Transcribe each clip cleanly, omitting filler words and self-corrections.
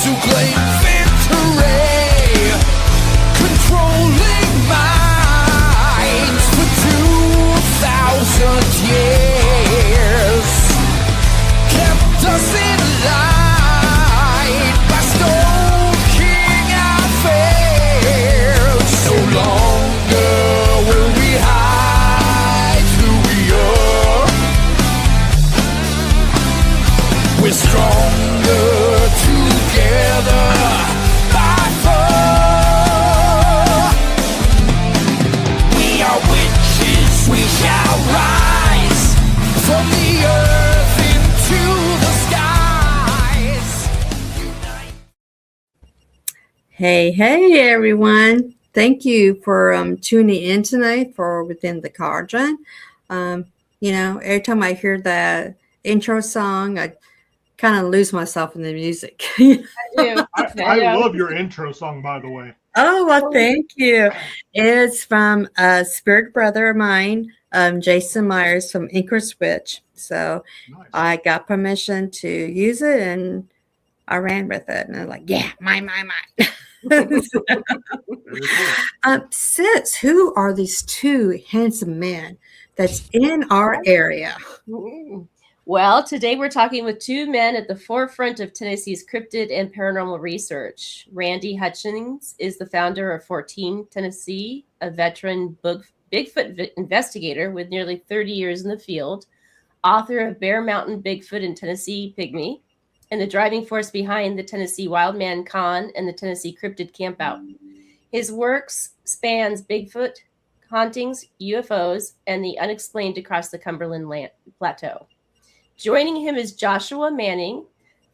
to claim victory, controlling minds for 2,000 years, kept us in line by stoking our fears. No longer will we hide who we are. We're stronger together by far. We are witches, we shall rise from the earth into the skies. Unite. Hey, everyone. Thank you for tuning in tonight for Within the Cauldron. Every time I hear that intro song, I kind of lose myself in the music. I do. I love your intro song, by the way. Oh, well, thank you. It's from a spirit brother of mine, Jason Myers from Inker's Witch. So Nice. I got permission to use it, and I ran with it. And I'm like, yeah, mine. Very cool. Sis, who are these two handsome men that's in our area? Well, today we're talking with two men at the forefront of Tennessee's cryptid and paranormal research. Randy Hutchings is the founder of Fortean Tennessee, a veteran Bigfoot investigator with nearly 30 years in the field, author of Bear Mountain Bigfoot and Tennessee Pygmy, and the driving force behind the Tennessee Wildman Con and the Tennessee Cryptid CampOut. His works spans Bigfoot, hauntings, UFOs, and the unexplained across the Cumberland Plateau. Joining him is Joshua Manning,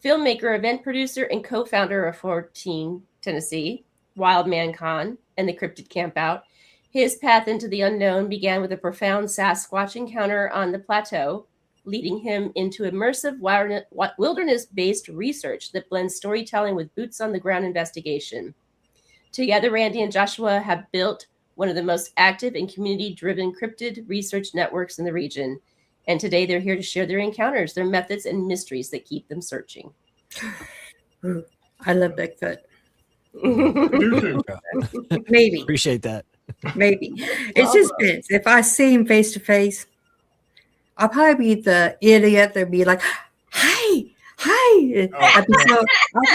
filmmaker, event producer, and co-founder of Fortean Tennessee, Wildman Con, and the Cryptid Campout. His path into the unknown began with a profound Sasquatch encounter on the plateau, leading him into immersive wilderness-based research that blends storytelling with boots-on-the-ground investigation. Together, Randy and Joshua have built one of the most active and community-driven cryptid research networks in the region. And today they're here to share their encounters, their methods, and mysteries that keep them searching. I love Bigfoot. You too. Maybe. Appreciate that. Maybe. It just depends. If I see him face to face, I'll probably be the idiot that'd be like, hi. I'll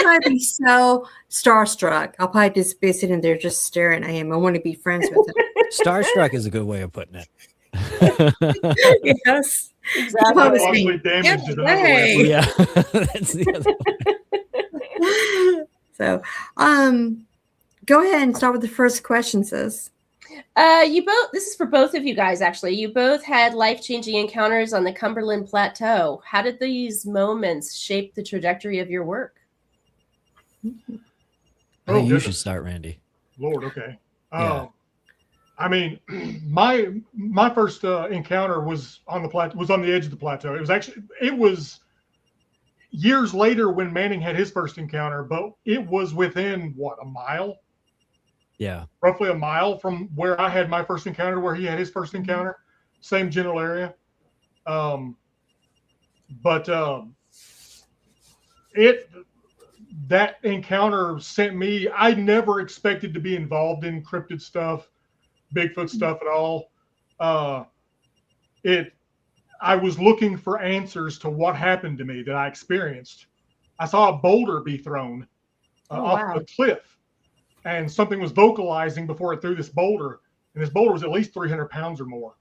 probably be so starstruck. I'll probably just be sitting there just staring at him. I want to be friends with him. Starstruck is a good way of putting it. Yes. Exactly. Obviously damaged is another way. Yeah, that's the other one. So, go ahead and start with the first question, sis. This is for both of you guys, actually. You both had life-changing encounters on the Cumberland Plateau. How did these moments shape the trajectory of your work? I think you should start, Randy. Lord, okay. Yeah. I mean, my first encounter was on the edge of the plateau. It was years later when Manning had his first encounter, but it was within a mile? Yeah. Roughly Roughly a mile from where I had my first encounter, where he had his first encounter, same general area. That encounter sent me, I never expected to be involved in cryptid stuff, Bigfoot stuff at all. I was looking for answers to what happened to me that I experienced. I saw a boulder be thrown off the cliff, and something was vocalizing before it threw this boulder, and this boulder was at least 300 pounds or more.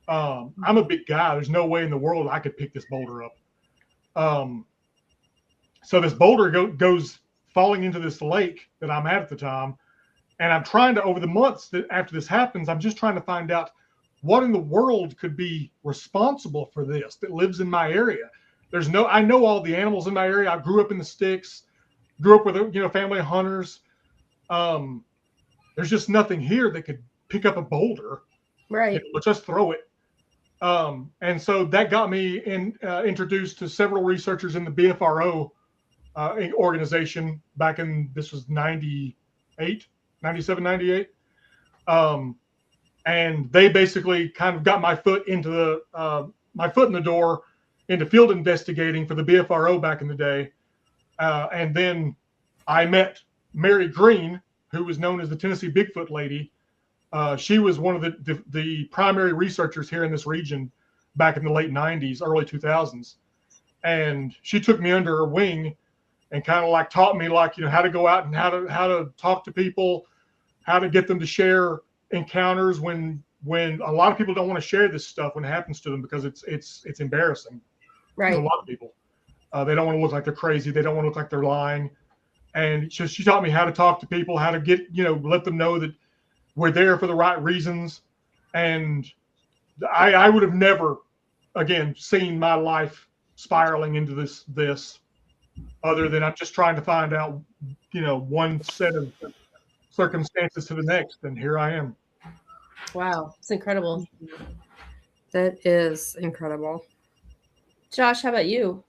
I'm a big guy. There's no way in the world I could pick this boulder up. So this boulder goes falling into this lake that I'm at the time. And I'm trying to, over the months after this happens, I'm just trying to find out what in the world could be responsible for this that lives in my area. I know all the animals in my area. I grew up in the sticks, grew up with a family of hunters. There's just nothing here that could pick up a boulder. Right. Let's just throw it. And so that got me introduced to several researchers in the BFRO organization back in, this was 97, 98. And they basically kind of got my foot in the door into field investigating for the BFRO back in the day. And then I met Mary Green, who was known as the Tennessee Bigfoot lady. She was one of the primary researchers here in this region back in the late 90s, early 2000s. And she took me under her wing and kind of like taught me like, how to go out and how to talk to people, how to get them to share encounters when a lot of people don't want to share this stuff when it happens to them because it's embarrassing. Right. To a lot of people. They don't want to look like they're crazy. They don't want to look like they're lying. And she taught me how to talk to people, how to get, let them know that we're there for the right reasons. And I would have never, again, seen my life spiraling into this other than I'm just trying to find out, one set of circumstances to the next. And here I am. Wow. It's incredible. That is incredible. Josh, how about you?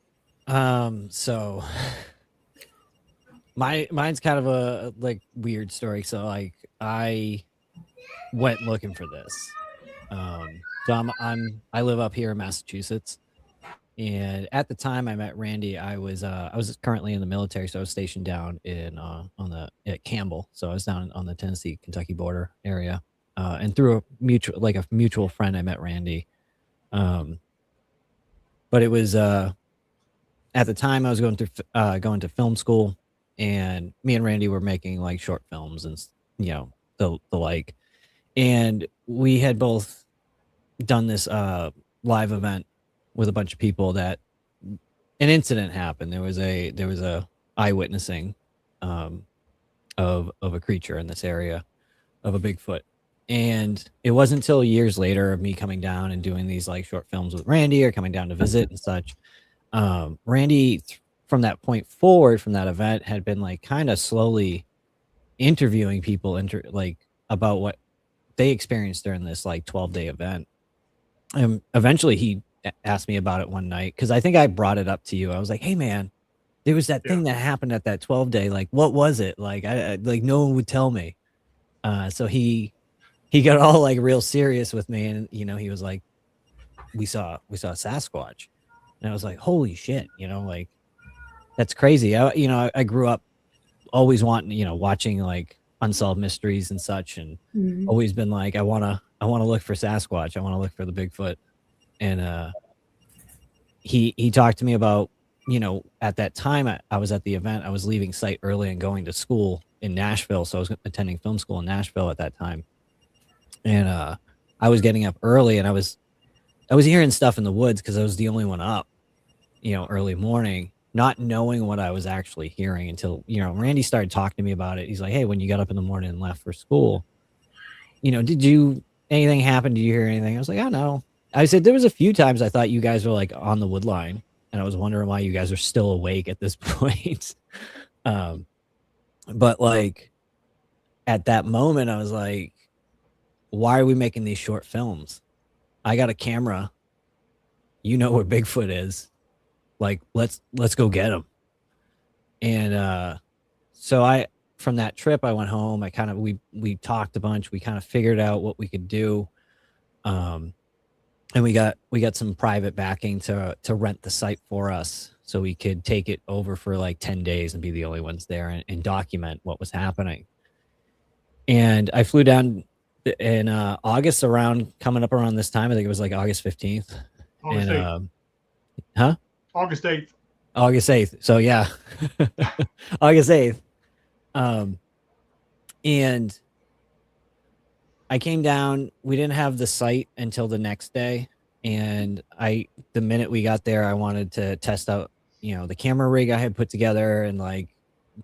So mine's kind of a like weird story. So like I went looking for this. So I live up here in Massachusetts, and at the time I met Randy, I was currently in the military, so I was stationed down in at Campbell. So I was down on the Tennessee Kentucky border area, and through a mutual friend, I met Randy. But it was at the time I was going to film school, and me and Randy were making like short films and the like, and we had both done this live event with a bunch of people that an incident happened. There was a eyewitnessing of a creature in this area, of a Bigfoot. And it wasn't until years later of me coming down and doing these like short films with Randy or coming down to visit and such. Randy, from that point forward, from that event, had been like kind of slowly interviewing people like about what they experienced during this like 12-day event. And eventually he asked me about it one night, because I think I brought it up to you. I was like, hey man, there was that thing that happened at that 12-day. Like, what was it? Like, I like no one would tell me. So he got all like real serious with me, and he was like, we saw a Sasquatch. And I was like, holy shit, like that's crazy. I grew up always wanting, watching like unsolved mysteries and such, and always been like, I want to look for Sasquatch. I want to look for the Bigfoot. And he talked to me about, at that time I was at the event, I was leaving site early and going to school in Nashville. So I was attending film school in Nashville at that time. And I was getting up early, and I was hearing stuff in the woods because I was the only one up, early morning, not knowing what I was actually hearing until, Randy started talking to me about it. He's like, hey, when you got up in the morning and left for school, did anything happen? Did you hear anything? I was like, oh, no. I said, there was a few times I thought you guys were like on the wood line, and I was wondering why you guys are still awake at this point. But like at that moment, I was like, why are we making these short films? I got a camera. You know where Bigfoot is. Like, let's go get him. And so from that trip, I went home. We talked a bunch. We kind of figured out what we could do. And we got some private backing to rent the site for us, so we could take it over for like 10 days and be the only ones there and document what was happening. And I flew down in August, coming up around this time. I think it was like August 15th. August 8th. August 8th. August 8th. So yeah, August 8th. And I came down. We didn't have the site until the next day. And the minute we got there, I wanted to test out, the camera rig I had put together, and like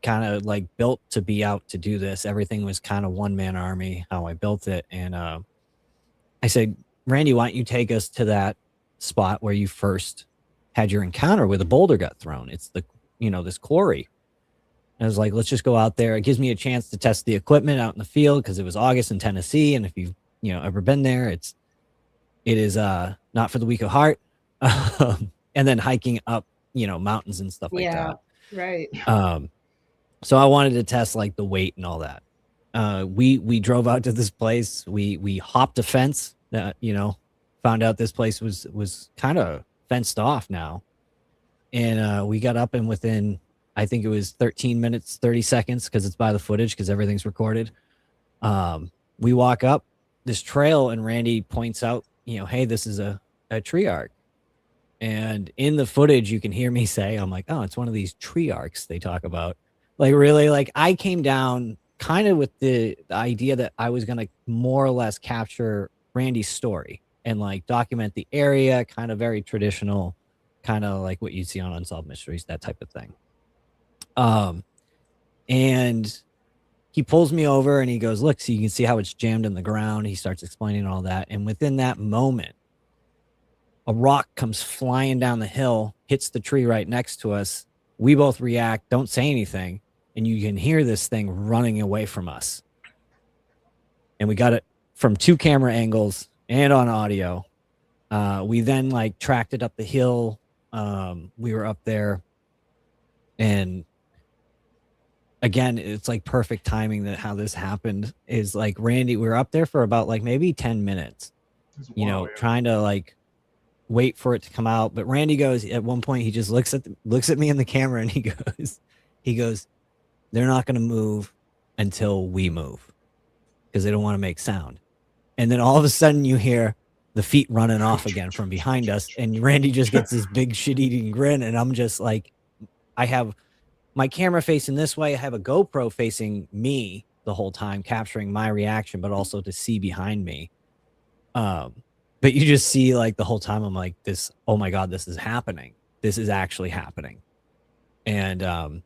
kind of like built to be out to do this. Everything was kind of one-man army, how I built it. And I said, Randy, why don't you take us to that spot where you first had your encounter where the boulder got thrown? It's this quarry. And I was like, let's just go out there. It gives me a chance to test the equipment out in the field, because it was August in Tennessee, and if you've ever been there, it is not for the weak of heart. And then hiking up mountains and stuff like that. Right. So I wanted to test like the weight and all that. We drove out to this place. We hopped a fence that found out this place was kind of fenced off now. And we got up, and within I think it was 13 minutes, 30 seconds because it's by the footage because everything's recorded. We walk up this trail and Randy points out, hey, this is a tree arc. And in the footage, you can hear me say, I'm like, oh, it's one of these tree arcs they talk about. Like, really, like I came down kind of with the idea that I was going to more or less capture Randy's story and like document the area, kind of very traditional, kind of like what you'd see on Unsolved Mysteries, that type of thing. And he pulls me over and he goes, look, so you can see how it's jammed in the ground. He starts explaining all that. And within that moment, a rock comes flying down the hill, hits the tree right next to us. We both react, don't say anything. And you can hear this thing running away from us. And we got it from 2 camera angles and on audio. We then like tracked it up the hill. We were up there and again, it's like perfect timing that how this happened is like Randy, we were up there for about like maybe 10 minutes, trying to like wait for it to come out. But Randy goes at one point, he just looks at me in the camera and he goes, they're not going to move until we move because they don't want to make sound. And then all of a sudden you hear the feet running off again from behind us. And Randy just gets this big shit-eating grin. And I'm just like, I have my camera facing this way. I have a GoPro facing me the whole time, capturing my reaction, but also to see behind me. But you just see like the whole time I'm like this, oh my God, this is happening. This is actually happening. And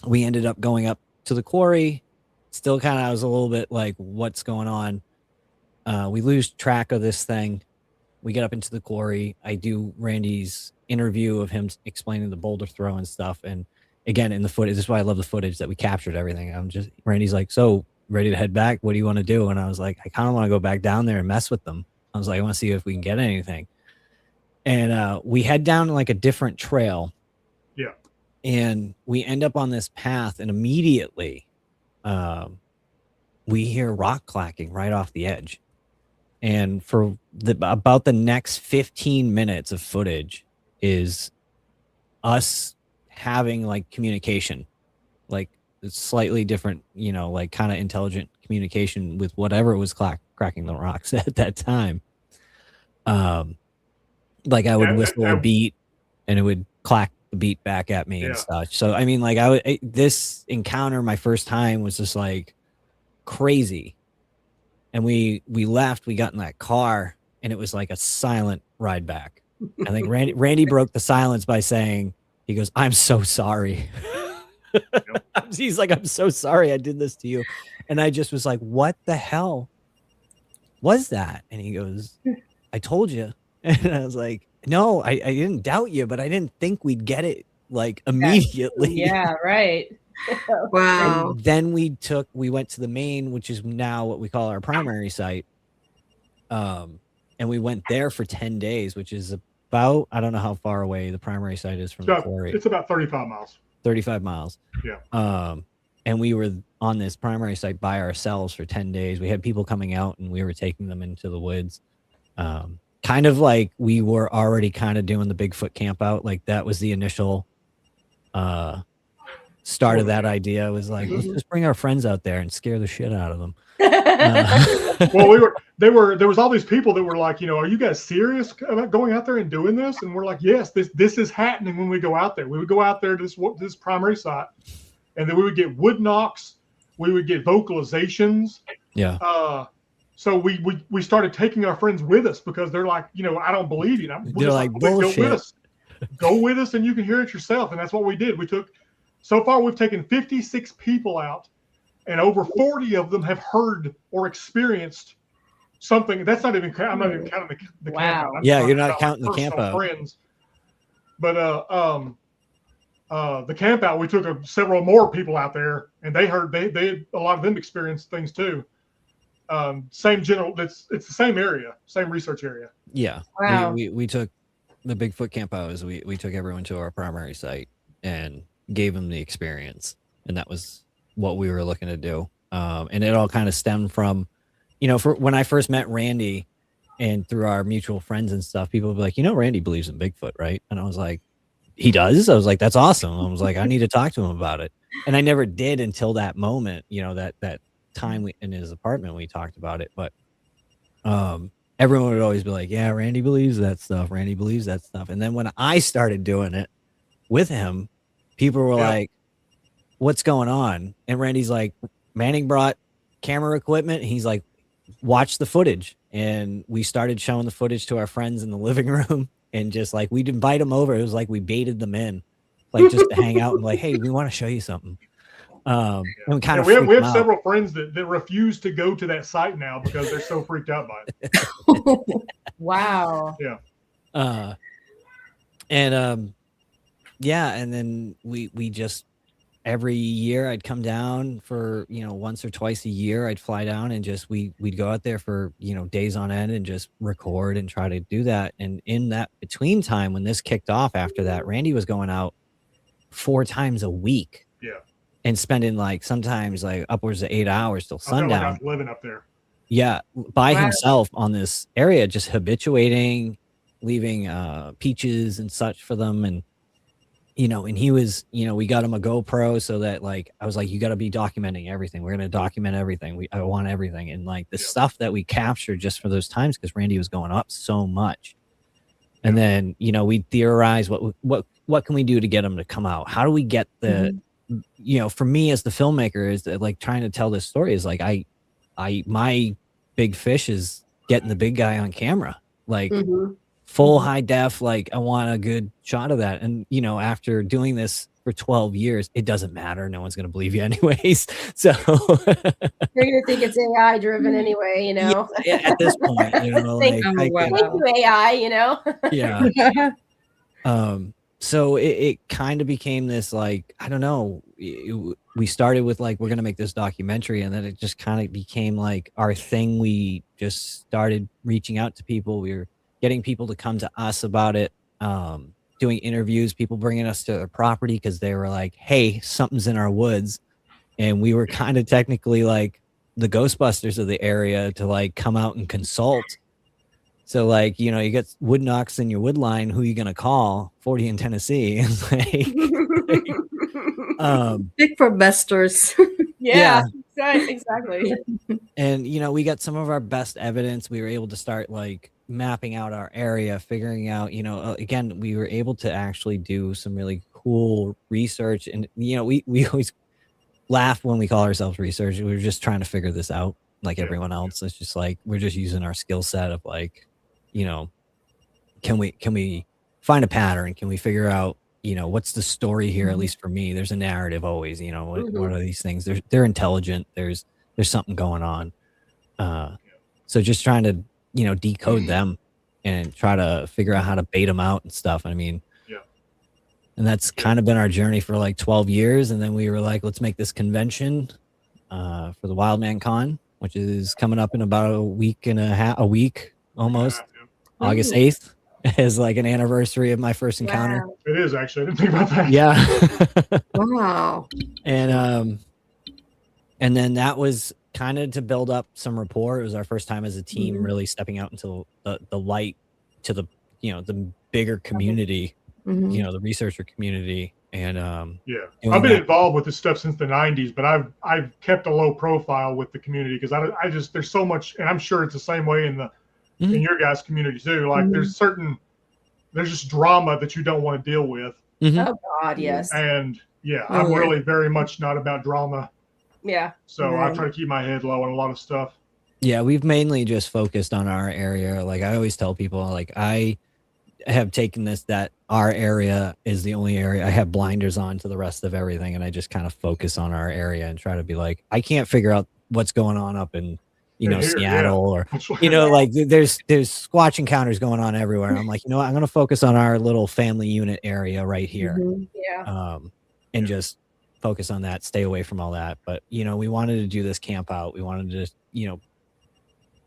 we ended up going up to the quarry. Still kind of, I was a little bit like, what's going on? We lose track of this thing. We get up into the quarry. I do Randy's interview of him explaining the boulder throw and stuff. And again, in the footage, this is why I love the footage that we captured everything. Randy's like, so ready to head back? What do you want to do? And I was like, I kind of want to go back down there and mess with them. I was like, I want to see if we can get anything. And we head down like a different trail. Yeah. And we end up on this path and immediately we hear rock clacking right off the edge. And for about the next 15 minutes of footage is us having like communication, like it's slightly different, like kind of intelligent communication with whatever was cracking the rocks at that time. Like I would whistle a beat and it would clack the beat back at me and such. So, I mean, like this encounter, my first time was just like crazy. And we left, we got in that car and it was like a silent ride back. I think Randy broke the silence by saying, he goes, I'm so sorry. He's like, I'm so sorry I did this to you. And I just was like, what the hell was that? And he goes, I told you. And I was like, no, I didn't doubt you, but I didn't think we'd get it like immediately. Yeah, right. Wow. And then we went to the main, which is now what we call our primary site. And we went there for 10 days, which is about, I don't know how far away the primary site is from the quarry. It's about 35 miles. 35 miles. Yeah. And we were on this primary site by ourselves for 10 days. We had people coming out and we were taking them into the woods. Kind of like we were already kind of doing the Bigfoot campout. Like that was the initial start of that idea. It was like, let's just bring our friends out there and scare the shit out of them. Well, there was all these people that were like, are you guys serious about going out there and doing this? And we're like, yes, this is happening when we go out there. We would go out there to this primary site, and then we would get wood knocks, we would get vocalizations. Yeah. So we started taking our friends with us because they're like, I don't believe you. They're like, bullshit. Go with us, and you can hear it yourself. And that's what we did. So far, we've taken 56 people out, and over 40 of them have heard or experienced something. That's not even, I'm not even counting the Wow. campout. Yeah, you're not counting the campout. Friends. But the campout, we took several more people out there, and they heard, a lot of them experienced things too. Same general, it's the same area, same research area. Yeah. Wow. We took the Bigfoot campout, we took everyone to our primary site and gave them the experience, and that was what we were looking to do. And it all kind of stemmed from, for when I first met Randy and through our mutual friends and stuff, people would be like, Randy believes in Bigfoot, right? And I was like, he does. I was like, that's awesome. I was like, I need to talk to him about it. And I never did until that moment, you know, that time in his apartment, we talked about it. But everyone would always be like, yeah, Randy believes that stuff. Randy believes that stuff. And then when I started doing it with him, people were like, what's going on? And Randy's like, Manning brought camera equipment. He's like, watch the footage. And we started showing the footage to our friends in the living room, and just like, we'd invite them over. It was like we baited them in, like just to hang out and like, hey, we want to show you something. And we kind of we have several friends that refuse to go to that site now because they're so freaked out by it. Wow. Yeah. And then we just, every year I'd come down for, you know, once or twice a year, I'd fly down and just, we'd go out there for, you know, days on end and just record and try to do that. And in that between time, when this kicked off after that, Randy was going out 4 times a week. Yeah. And spending like sometimes like upwards of 8 hours till sundown. I was living up there. Yeah. By himself on this area, just habituating, leaving peaches and such for them. And, you know, and he was, you know, we got him a GoPro so that like, I was like, you got to be documenting everything. We're going to document everything. I want everything. And like the stuff that we captured just for those times, because Randy was going up so much. And then, you know, we theorize what can we do to get him to come out? How do we get the, you know, for me as the filmmaker, is that like trying to tell this story is like, my big fish is getting the big guy on camera, like full high def. Like I want a good shot of that. And, you know, after doing this for 12 years, it doesn't matter. No one's going to believe you anyways. So you're going to think it's AI driven anyway, you know, at this point, you know, thank you, AI, you know? Yeah. So it kind of became this, like, I don't know, we started with like, we're going to make this documentary, and then it just kind of became like our thing. We just started reaching out to people. We were getting people to come to us about it, doing interviews, people bringing us to their property because they were like, hey, something's in our woods. And we were kind of technically like the Ghostbusters of the area to like come out and consult. So like, you know, you get wood knocks in your wood line, who you going to call? Fortean, Tennessee. It's like, Bigfoot busters. Yeah, exactly. And, you know, we got some of our best evidence. We were able to start like mapping out our area, figuring out, you know, again, we were able to actually do some really cool research. And, you know, we always laugh when we call ourselves research. We were just trying to figure this out like everyone else. It's just like, we're just using our skill set of like, you know, can we find a pattern? Can we figure out, you know, what's the story here? At least for me, there's a narrative always, you know, what are these things? They're intelligent. There's something going on. So just trying to, you know, decode them and try to figure out how to bait them out and stuff. I mean, and that's kind of been our journey for like 12 years. And then we were like, let's make this convention for the Wildman Con, which is coming up in about a week almost. August 8th is like an anniversary of my first encounter. Wow. It is actually. I didn't think about that. Yeah. Wow. And then that was kind of to build up some rapport. It was our first time as a team really stepping out into the light to the, you know, the bigger community, you know, the researcher community. And I've been involved with this stuff since the 90s, but I've kept a low profile with the community because I just, there's so much, and I'm sure it's the same way in in your guys' community too. Like there's just drama that you don't want to deal with. Oh God, yes. And I'm really very much not about drama. Yeah. So I try to keep my head low on a lot of stuff. Yeah, we've mainly just focused on our area. Like I always tell people, like I have taken that our area is the only area I have blinders on to the rest of everything, and I just kind of focus on our area and try to be like, I can't figure out what's going on up in, you know, Seattle or, you know, like there's Squatch encounters going on everywhere. And I'm like, you know what? I'm going to focus on our little family unit area right here. And just focus on that, stay away from all that. But, you know, we wanted to do this camp out. We wanted to just, you know,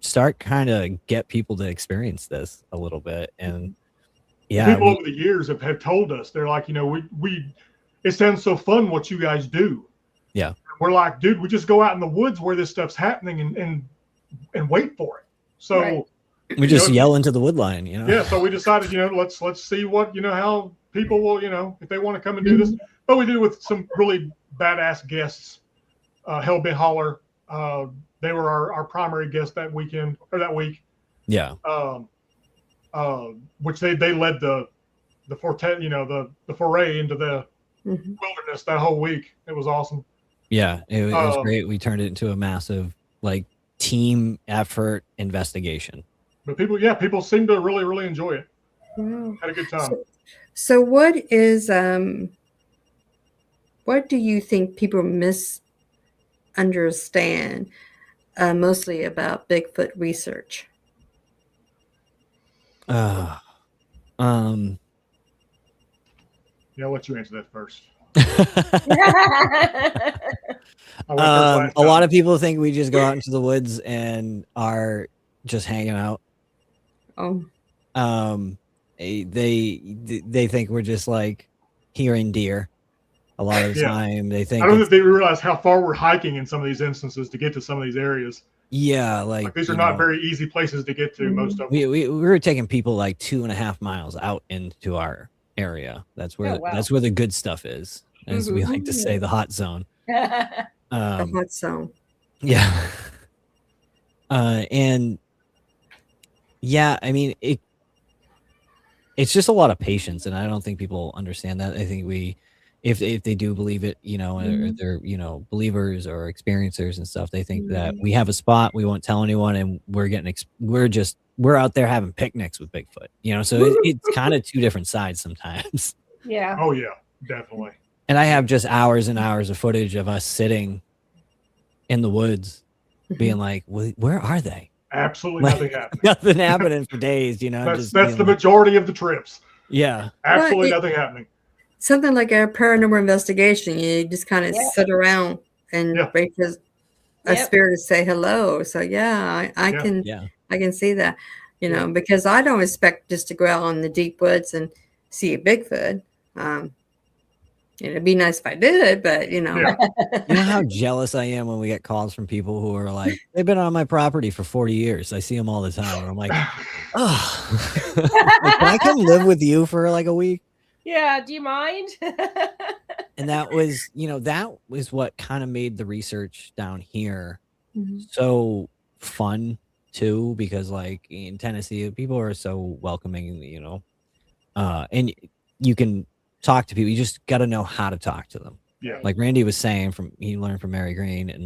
start kind of get people to experience this a little bit. And people over the years have told us, they're like, you know, it sounds so fun what you guys do. Yeah. We're like, dude, we just go out in the woods where this stuff's happening and wait for it. So we just yell into the wood line, you know? Yeah. So we decided, you know, let's see what, you know, people will, if they want to come and do this. But we do with some really badass guests. Hellbent Hauler, they were our primary guest that weekend or that week. Yeah. Which they led the Fortean, the foray into the wilderness that whole week. It was awesome. Yeah, it was great. We turned it into a massive team effort investigation. But people seem to really, really enjoy it. Wow. Had a good time. So what do you think people misunderstand mostly about Bigfoot research? Yeah, I'll let you answer that first. A lot of people think we just go out into the woods and are just hanging out. Oh. They think we're just hearing deer. A lot of the time, they think I don't think they realize how far we're hiking in some of these instances to get to some of these areas. Yeah, these are not very easy places to get to. Most of them. We were taking people 2.5 miles out into our area. That's where that's where the good stuff is, as we like to say, the hot zone. The hot zone. Yeah. And yeah, I mean it's just a lot of patience, and I don't think people understand that. I think if they do believe it, or they're believers or experiencers and stuff, they think that we have a spot, we won't tell anyone, and we're out there having picnics with Bigfoot. So it's kind of two different sides sometimes. Yeah. Oh yeah, definitely. And I have just hours and hours of footage of us sitting in the woods, being like, "Where are they?" Absolutely nothing happening. Nothing happening for days. That's the majority of the trips. Yeah. Absolutely nothing happening. Something like a paranormal investigation, you just kind of sit around and wait for a spirit to say hello. So I can see that, because I don't expect just to go out in the deep woods and see a Bigfoot. It'd be nice if I did, but You know how jealous I am when we get calls from people who are like, they've been on my property for 40 years. I see them all the time. And I'm like, oh, can I come live with you for a week? Yeah, do you mind? And that was what kind of made the research down here so fun too, because in Tennessee, people are so welcoming, and you can talk to people. You just got to know how to talk to them. Yeah. Like Randy was saying, he learned from Mary Green, and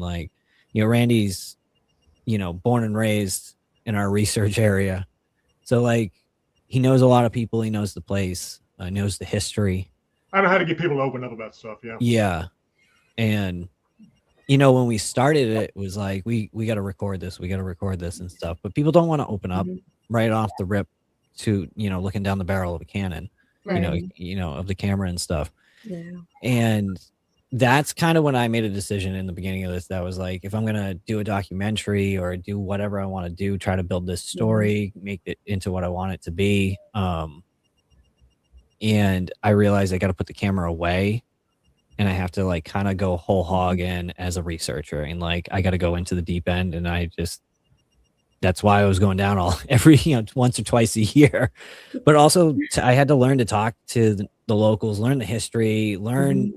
Randy's, born and raised in our research area. So he knows a lot of people. He knows the place. Knows the history. I know how to get people to open up about stuff. Yeah. Yeah. And, when we started it was we got to record this. We got to record this and stuff. But people don't want to open up right off the rip to, looking down the barrel of a cannon, of the camera and stuff. Yeah. And that's kind of when I made a decision in the beginning of this. That was if I'm going to do a documentary or do whatever I want to do, try to build this story, make it into what I want it to be. And I realized I got to put the camera away, and I have to kind of go whole hog in as a researcher, and I got to go into the deep end. And that's why I was going down every once or twice a year. But also I had to learn to talk to the locals, learn the history, learn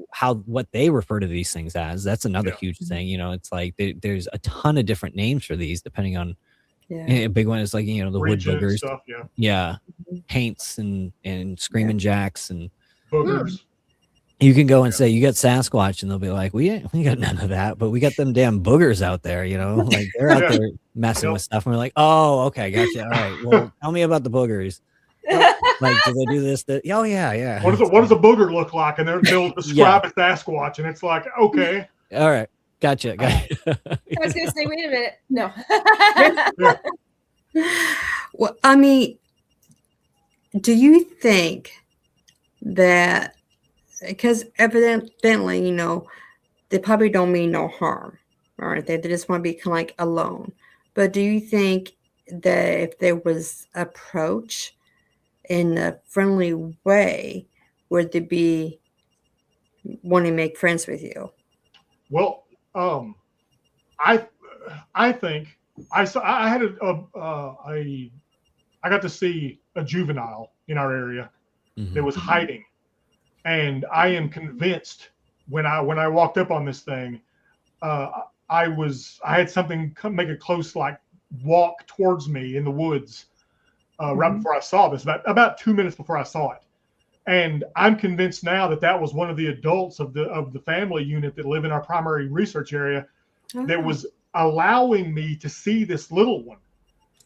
what they refer to these things as. That's another huge thing. It's there's a ton of different names for these depending on. A big one is the wood boogers stuff, haints and screaming jacks and boogers. You can go and say you got Sasquatch, and they'll be like, we got none of that, but we got them damn boogers out there, they're out there messing with stuff. And we're like, oh, okay, gotcha. All right, well, tell me about the boogers. Do they do this? Oh yeah. What does a booger look like? And they'll describe a Sasquatch, and it's like, okay, all right. Gotcha. I was going to say, wait a minute. No. Well, I mean, do you think that, because evidently, they probably don't mean no harm, right? They just want to be kind of alone. But do you think that if there was approach in a friendly way, would they be wanting to make friends with you? Well, I think I got to see a juvenile in our area that was hiding And I am convinced when I walked up on this thing, I had something make a close like walk towards me in the woods right before I saw this, about 2 minutes before I saw it. And I'm convinced now that was one of the adults of the family unit that live in our primary research area that was allowing me to see this little one.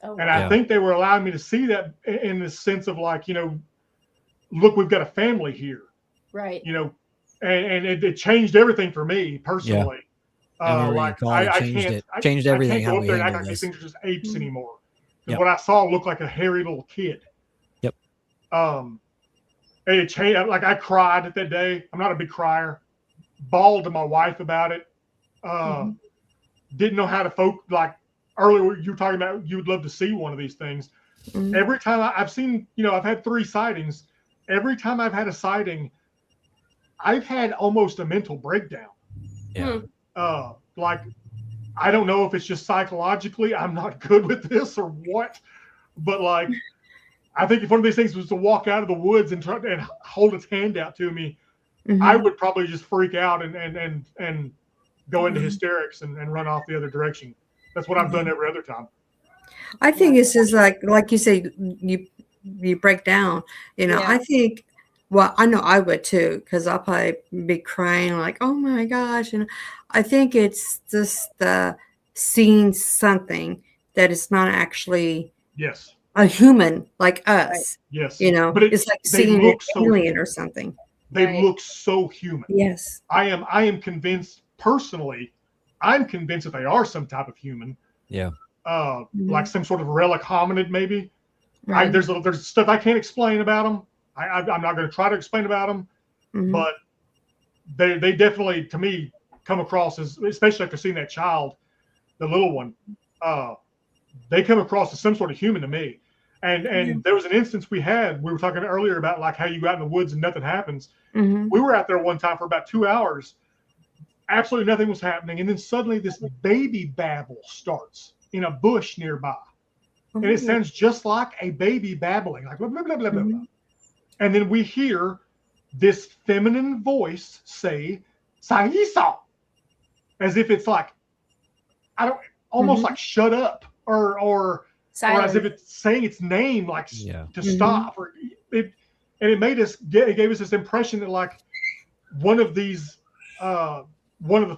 Oh, And I think they were allowing me to see that in the sense of like, look, we've got a family here, right. And it changed everything for me personally. I changed everything. I can't How go up we there and act handle like these this. things are just apes anymore. Because what I saw looked like a hairy little kid. Yep. And it changed. Like I cried that day. I'm not a big crier. Bawled to my wife about it. Didn't know how to like earlier you were talking about you would love to see one of these things. Every time I've seen, I've had 3 sightings. Every time I've had a sighting, I've had almost a mental breakdown. Yeah. Like I don't know if it's just psychologically I'm not good with this or what, but like I think if one of these things was to walk out of the woods and try and hold its hand out to me, I would probably just freak out and go into hysterics and run off the other direction. That's what I've done every other time. I think it's just like you say, you break down. I think, well, I know I would too, because I'll probably be crying like, oh my gosh. And I think it's just seeing something that is not actually a human like us. Yes. But it's like seeing an alien or something. They look so human. Yes. I am convinced personally, I'm convinced that they are some type of human. Yeah. Like some sort of relic hominid, maybe. Right. There's stuff I can't explain about them. I'm not going to try to explain about them, but they definitely, to me, come across as, especially after seeing that child, the little one, they come across as some sort of human to me. And there was an instance we were talking earlier about like how you go out in the woods and nothing happens. We were out there one time for about 2 hours. Absolutely nothing was happening. And then suddenly this baby babble starts in a bush nearby. And it sounds just like a baby babbling, like blah, blah, blah, blah, blah. And then we hear this feminine voice say, Saisa, as if it's like, almost like shut up or as if it's saying its name, like to stop. And it made us, it gave us this impression that like one of the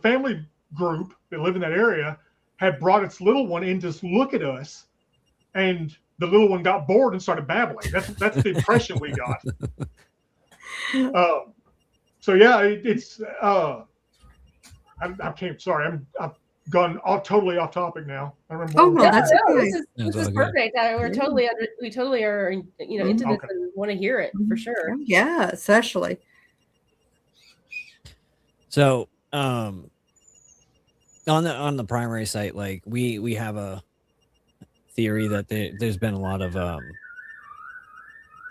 family group that live in that area had brought its little one in to look at us, and the little one got bored and started babbling. That's the impression we got. So yeah, it's I can't. Sorry, I've gone totally off topic now. I remember. Oh no, that's this is perfect. We totally are into this and want to hear it for sure. Yeah, especially. So on the primary site, like we have a theory that there's been a lot of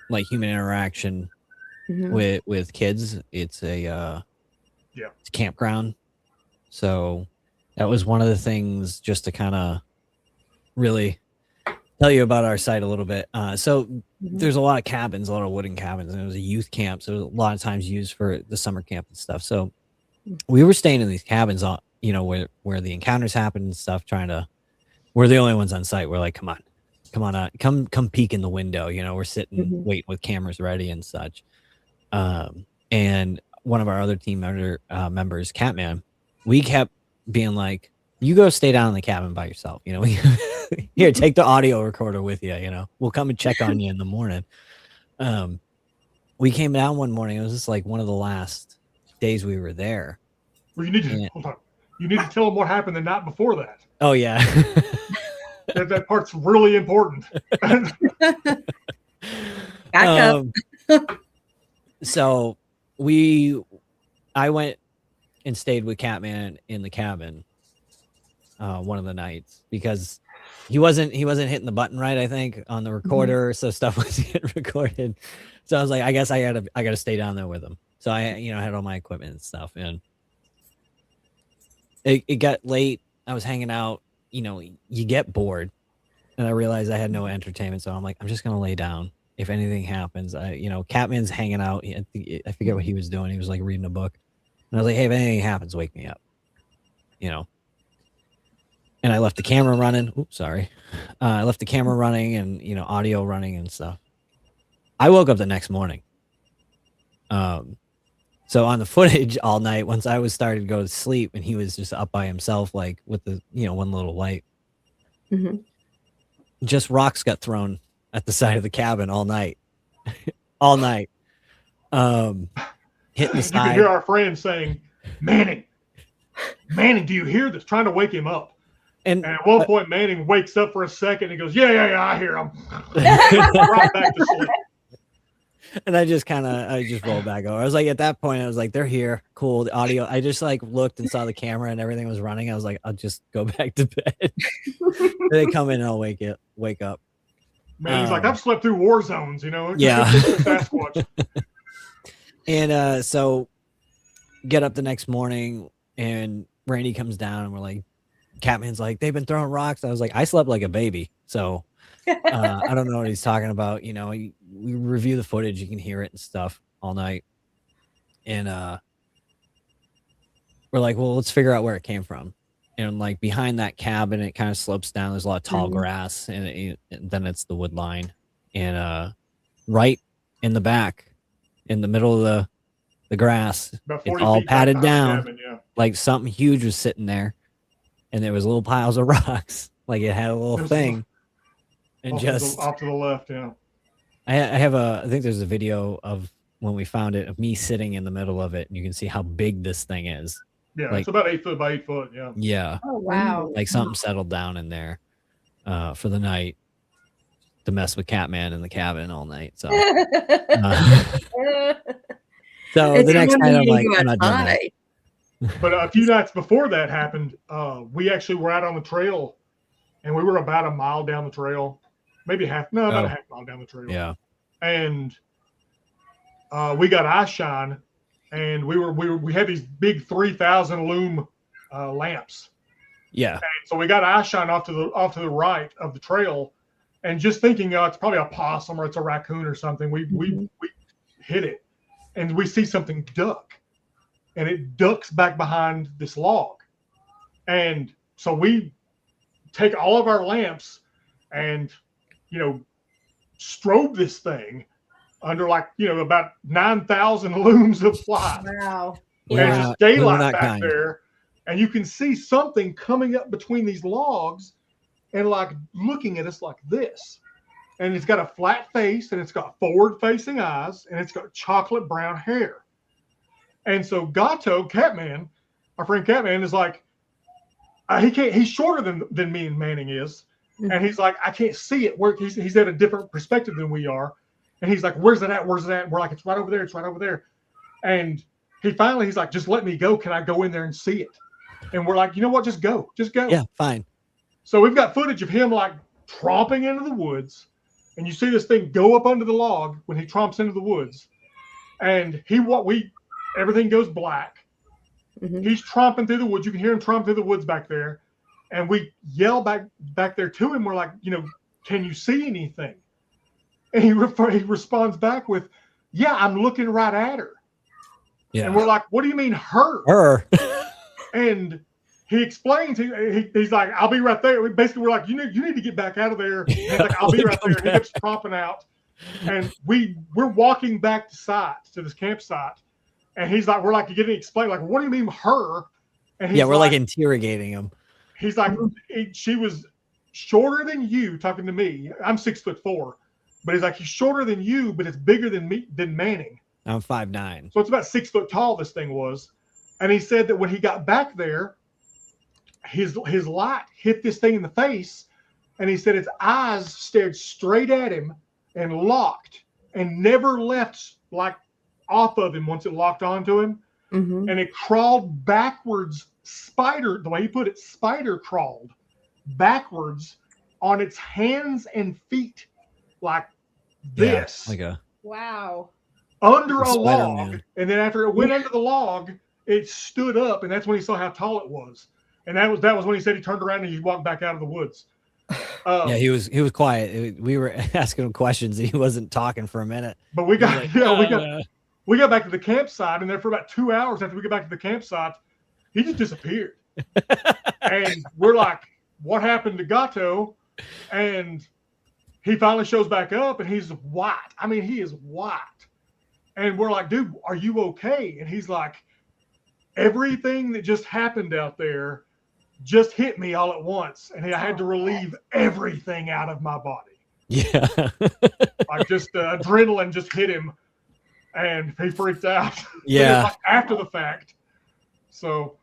like human interaction with kids. It's a it's a campground, so that was one of the things just to kind of really tell you about our site a little bit. So there's a lot of cabins, a lot of wooden cabins, and it was a youth camp, so it was a lot of times used for the summer camp and stuff. So we were staying in these cabins on where the encounters happened and stuff, we're the only ones on site. We're like, come on out, come peek in the window. We're sitting waiting with cameras ready and such. And one of our other team members, Catman, we kept being like, you go stay down in the cabin by yourself. Here, take the audio recorder with you. We'll come and check on you in the morning. We came down one morning. It was just like one of the last days we were there. Well, you need to hold on. You need to tell them what happened the night before that. Oh yeah. that part's really important. Back up. So I went and stayed with Catman in the cabin one of the nights because he wasn't hitting the button right, I think, on the recorder, so stuff was getting recorded. So I was like, I guess I gotta stay down there with him. So I had all my equipment and stuff, and it got late. I was hanging out. You get bored, and I realized I had no entertainment, so I'm like, I'm just gonna lay down if anything happens, Catman's hanging out. I forget what he was doing. He was like reading a book, and I was like, hey, if anything happens, wake me up. And I left the camera running. Oops, sorry. I left the camera running and audio running and stuff. I woke up the next morning. So on the footage all night, once I was starting to go to sleep, and he was just up by himself, like with the one little light. Mm-hmm. Just rocks got thrown at the side of the cabin all night, all night. Hitting the You side. can hear our friend saying, "Manning, do you hear this?" Trying to wake him up. And at one point, Manning wakes up for a second and he goes, "Yeah, I hear him." Right back to sleep. And I just rolled back over. I was like, at that point, I was like, they're here. Cool. The audio. I just like looked and saw the camera and everything was running. I was like, I'll just go back to bed. They come in and I'll wake up. Manning's like, I've slept through war zones, Yeah. Sasquatch. And so get up the next morning and Randy comes down and we're like, Catman's like, they've been throwing rocks. I was like, I slept like a baby. So I don't know what he's talking about. We review the footage. You can hear it and stuff all night. And we're like, well, let's figure out where it came from. And like behind that cabin, it kind of slopes down. There's a lot of tall grass and then it's the wood line. And right in the back, in the middle of the grass, it's all padded down. Cabin, yeah. Like something huge was sitting there. And there was little piles of rocks. Like it had a little thing. And off to the left, yeah. I think there's a video of when we found it of me sitting in the middle of it, and you can see how big this thing is. Yeah, like, it's about 8 foot by 8 foot, yeah. Yeah. Oh wow. Like something settled down in there for the night to mess with Catman in the cabin all night. So so the next night I'm like, I'm not doing that. But a few nights before that happened, we actually were out on the trail, and we were about a mile down the trail, maybe about a half mile down the trail. Yeah. And we got eye shine, and we had these big 3,000 lume lamps. Yeah. And so we got eye shine off to the right of the trail, and just thinking, it's probably a possum or it's a raccoon or something. We hit it, and we see something duck. And it ducks back behind this log. And so we take all of our lamps and, strobe this thing under about 9,000 looms of light. Wow. And there's daylight back there. And you can see something coming up between these logs and like looking at us like this. And it's got a flat face and it's got forward facing eyes and it's got chocolate brown hair. And so Gato, Catman, our friend Catman, is like, he's shorter than me and Manning is. Mm-hmm. And he's like, I can't see it. He's at a different perspective than we are. And he's like, where's it at? Where's it at? And we're like, it's right over there. It's right over there. And he's like, just let me go. Can I go in there and see it? And we're like, you know what? Just go. Just go. Yeah, fine. So we've got footage of him like tromping into the woods. And you see this thing go up under the log when he tromps into the woods. And everything goes black. Mm-hmm. He's tromping through the woods. You can hear him tromp through the woods back there. And we yell back there to him. We're like, can you see anything? And he responds back with, yeah, I'm looking right at her. Yeah. And we're like, what do you mean her? Her. And he explains, he's like, I'll be right there. We're like, you need to get back out of there. And he's like, I'll be right there. He keeps tromping out. And we're walking back to this campsite. And he's like, we're like getting explained, like, what do you mean her? And we're like interrogating him. He's like, she was shorter than you, talking to me. I'm 6'4", but he's like, he's shorter than you, but it's bigger than Manning. I'm 5'9". So it's about 6 foot tall. This thing was, and he said that when he got back there, his light hit this thing in the face, and he said its eyes stared straight at him and locked and never left off of him once it locked onto him. Mm-hmm. And it crawled backwards, the way he put it, spider crawled backwards on its hands and feet like this. Wow. Under a log. Man. And then after it went under the log, it stood up, and that's when he saw how tall it was. And that was when he said he turned around and he walked back out of the woods. Yeah, he was quiet. We were asking him questions. He wasn't talking for a minute. But we got Like, we got back to the campsite, and there for about 2 hours after we got back to the campsite, he just disappeared. And we're like, what happened to Gato? And he finally shows back up, and he's white. I mean, he is white. And we're like, dude, are you okay? And he's like, everything that just happened out there just hit me all at once. And I had to relieve everything out of my body. yeah. Like just adrenaline just hit him, and he freaked out. Yeah. Like after the fact. So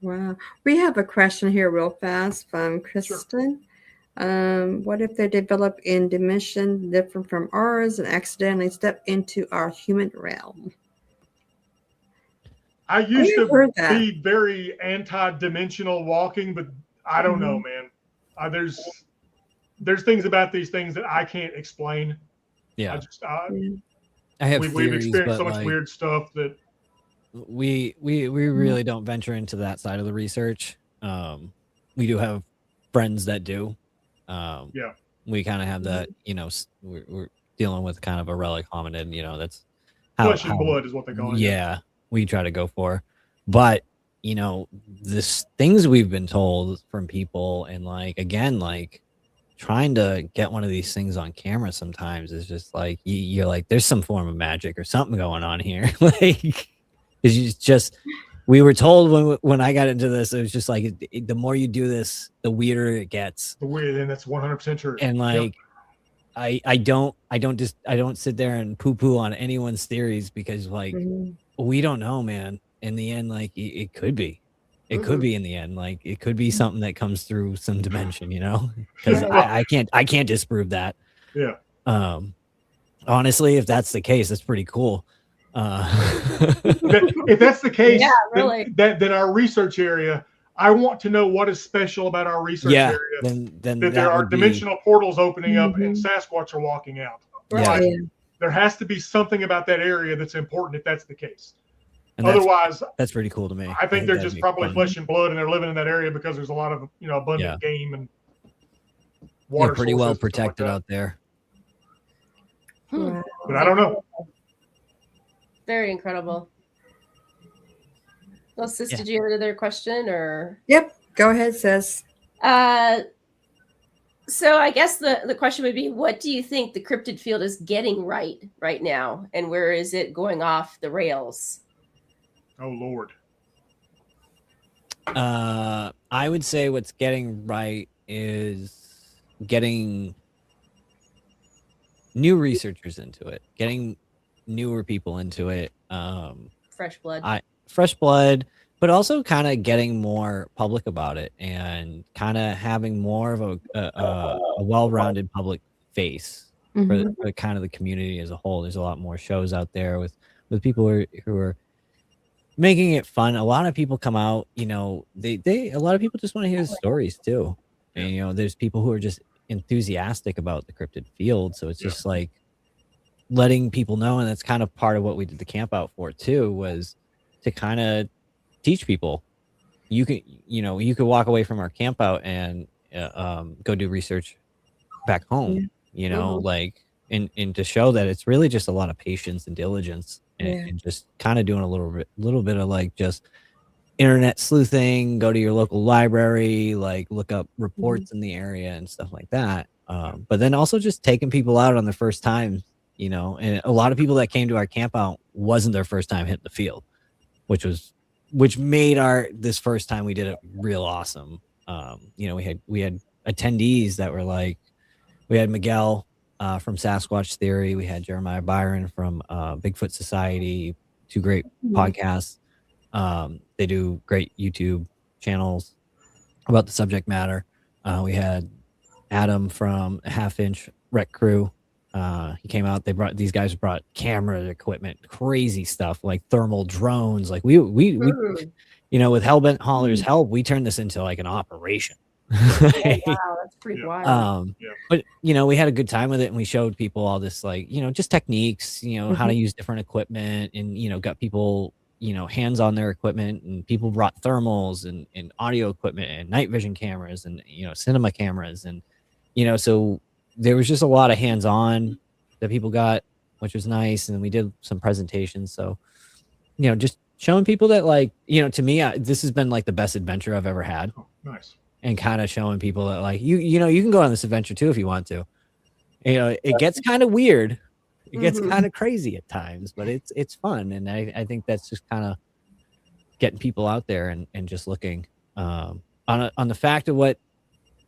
Wow. We have a question here real fast from Kristen. What if they develop in dimension different from ours and accidentally step into our human realm? I used I've to heard that. be very anti-dimensional walking, but I don't know, man. There's things about these things that I can't explain. Yeah. Yeah. I have we've theories, experienced but so much like, weird stuff that we really don't venture into that side of the research. We do have friends that do. Yeah. We kind of have that, you know, we're dealing with kind of a relic hominid, you know, that's how, flesh and blood is what they call it. yeah, we try to go for. But, you know, this things we've been told from people, and like, again, like trying to get one of these things on camera sometimes is just like, you're like, there's some form of magic or something going on here. Like, it's just, we were told when I got into this, it was just like, the more you do this, the weirder it gets. The weird, and that's 100% true. And like, I don't sit there and poo poo on anyone's theories, because like, we don't know, man. In the end, like it could be, could be in the end, like it could be something that comes through some dimension, you know, because I can't disprove that. Yeah. Honestly, if that's the case, that's pretty cool. If that's the case, Yeah, really. then our research area, I want to know what is special about our research area. Then that there are would be- dimensional portals opening up and Sasquatch are walking out. Yeah. Like, there has to be something about that area that's important if that's the case. And Otherwise, that's pretty cool to me. I think they're that'd just be probably fun. flesh and blood, and they're living in that area because there's a lot of abundant game and water. They're pretty well sources and stuff like protected that. out there. Wow. But I don't know. Very incredible. Well, sis, Yeah. did you have another question or? Yep. Go ahead, sis. So I guess the question would be, what do you think the cryptid field is getting right now, and where is it going off the rails? Oh Lord. I would say what's getting right is getting new researchers into it, getting newer people into it. Fresh blood. Fresh blood, but also kind of getting more public about it, and kind of having more of a well-rounded public face for kind of the community as a whole. There's a lot more shows out there with people who are making it fun. A lot of people come out, you know, a lot of people just want to hear the stories too. And, you know, there's people who are just enthusiastic about the cryptid field. So it's just like letting people know. And that's kind of part of what we did the camp out for too, was to kind of teach people. You could walk away from our camp out and go do research back home, you know, like, and to show that it's really just a lot of patience and diligence, and just kind of doing a little bit of like just internet sleuthing, go to your local library, like look up reports in the area and stuff like that. But then also just taking people out on their first time, you know, and a lot of people that came to our camp out wasn't their first time hitting the field, which made this first time we did it real awesome. You know, we had attendees that were like, we had Miguel from Sasquatch Theory, we had Jeremiah Byron from Bigfoot Society, two great podcasts. They do great YouTube channels about the subject matter. We had Adam from Half Inch Rec Crew. He came out. These guys brought camera equipment, crazy stuff like thermal drones. Like we you know, with Hellbent Hauler's help, we turned this into like an operation. Wow, that's pretty wild. But you know, we had a good time with it, and we showed people all this, like, you know, just techniques, you know, how to use different equipment, and, you know, got people, you know, hands on their equipment, and people brought thermals and audio equipment and night vision cameras and, you know, cinema cameras, and so there was just a lot of hands-on that people got, which was nice. And we did some presentations. So, just showing people that, like, to me, this has been like the best adventure I've ever had. Oh, nice. And kind of showing people that, like, you can go on this adventure too if you want to. It gets kind of weird. It gets kind of crazy at times, but it's fun. And I think that's just kind of getting people out there and just looking on the fact of what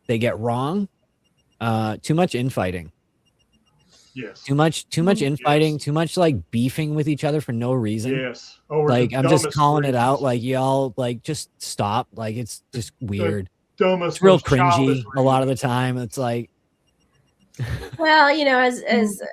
they get wrong. Too much infighting. Yes. Too much infighting. Too much like beefing with each other for no reason. Yes. Like, I'm just calling it out. Like, y'all, like, just stop. Like, it's just weird. Dumbest, It's real most childish cringy a lot of the time. It's like, Well, as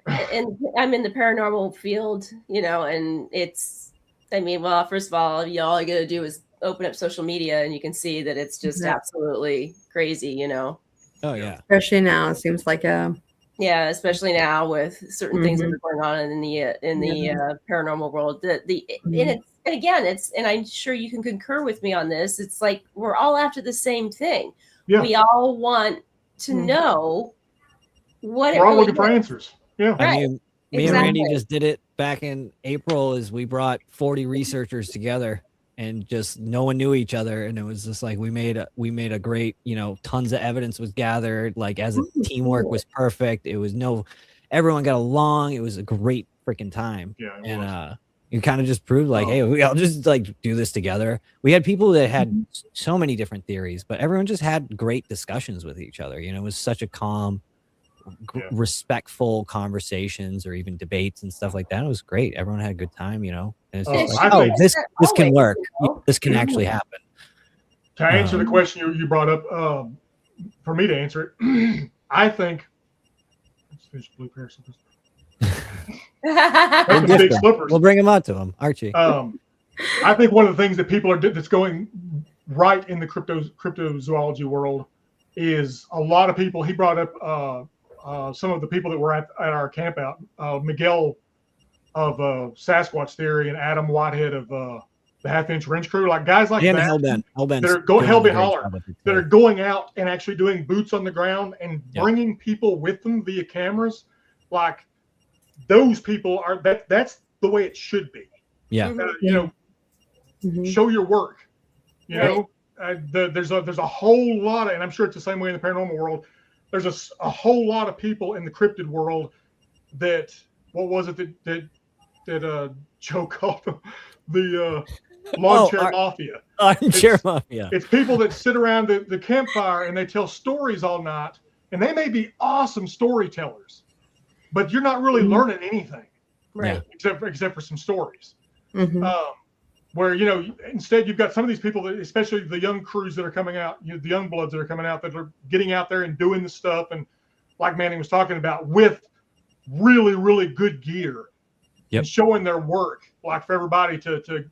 I'm in the paranormal field, and it's, well, first of all, all you got to do is open up social media and you can see that it's just absolutely crazy, Oh yeah. Especially now, it seems like yeah, especially now with certain things that are going on in the paranormal world. And again, and I'm sure you can concur with me on this. It's like we're all after the same thing. Yeah. We all want to know what we're all looking is. for answers. Yeah. I mean, me and Randy just did it back in April. Is we brought 40 researchers together, and just no one knew each other, and it was just like we made a great, tons of evidence was gathered. Like, as a teamwork was perfect. It was everyone got along. It was a great freaking time. Yeah. And you kind of just proved, like, hey, we all just like do this together. We had people that had so many different theories, but everyone just had great discussions with each other. It was such a calm, respectful conversations, or even debates and stuff like that. It was great. Everyone had a good time, and it's just like, this can work. This can actually happen. To answer the question you brought up, for me to answer it, I think. Let's finish blue pair of slippers. Big slippers. We'll bring them out to him, Archie. I think one of the things that people are that's going right in the cryptozoology world is a lot of people. He brought up some of the people that were at our camp out. Miguel of Sasquatch Theory and Adam Whitehead of the Half-Inch Wrench Crew, like guys like that. Hellbent that are Hellbent Holler, that are going out and actually doing boots on the ground and bringing people with them via cameras. Like, those people are that's the way it should be. Yeah. Show your work. There's a whole lot of, and I'm sure it's the same way in the paranormal world. There's a whole lot of people in the cryptid world that, what was it that Joe called them? The lawn chair mafia. Armchair mafia. It's people that sit around the campfire and they tell stories all night, and they may be awesome storytellers, but you're not really learning anything, Right. Except for some stories. Where instead you've got some of these people that, especially the young crews that are coming out, the young bloods that are coming out, that are getting out there and doing the stuff, and like Manning was talking about, with really, really good gear, and showing their work, like for everybody to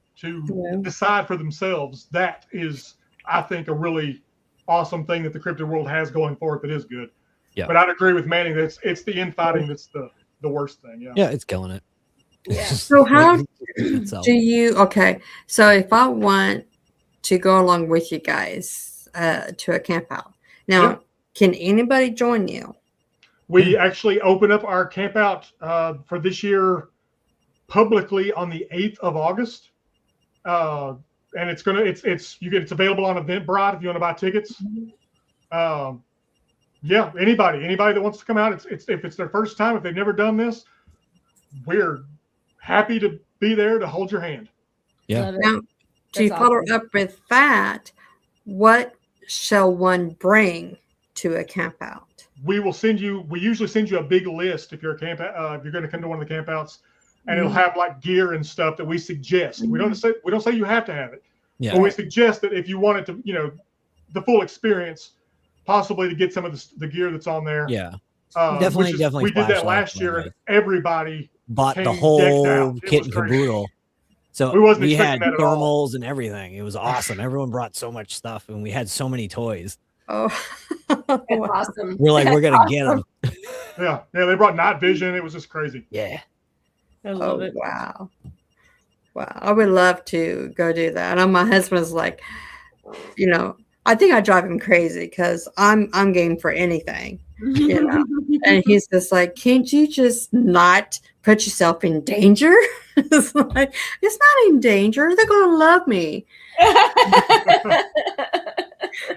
decide for themselves. That is, I think, a really awesome thing that the cryptid world has going for it that is good. Yeah. But I'd agree with Manning that it's the infighting that's the worst thing. Yeah. Yeah, it's killing it. Yeah. So how do you? Okay, so if I want to go along with you guys to a camp out, now can anybody join you? We actually open up our camp out for this year publicly on the 8th of August, and it's available on Eventbrite if you want to buy tickets. Anybody that wants to come out, if it's their first time, if they've never done this, we're happy to be there to hold your hand. Yeah. Now, to follow up with that, what shall one bring to a camp out? We usually send you a big list if you're if you're going to come to one of the campouts, and it'll have like gear and stuff that we suggest. We don't say you have to have it. Yeah. But we suggest that if you wanted to, the full experience, possibly to get some of the gear that's on there. Yeah. Definitely. We did that last year, and everybody bought the whole kit and caboodle. So we had thermals and everything. It was awesome. Everyone brought so much stuff, and we had so many toys. Oh, awesome. We're like, we're gonna get them. Yeah. They brought night vision. It was just crazy. Yeah. I love it. Wow. I would love to go do that. I know my husband's like, I I think I drive him crazy because I'm game for anything, you know. And he's just like, can't you just not put yourself in danger? It's like, it's not in danger. They're gonna love me.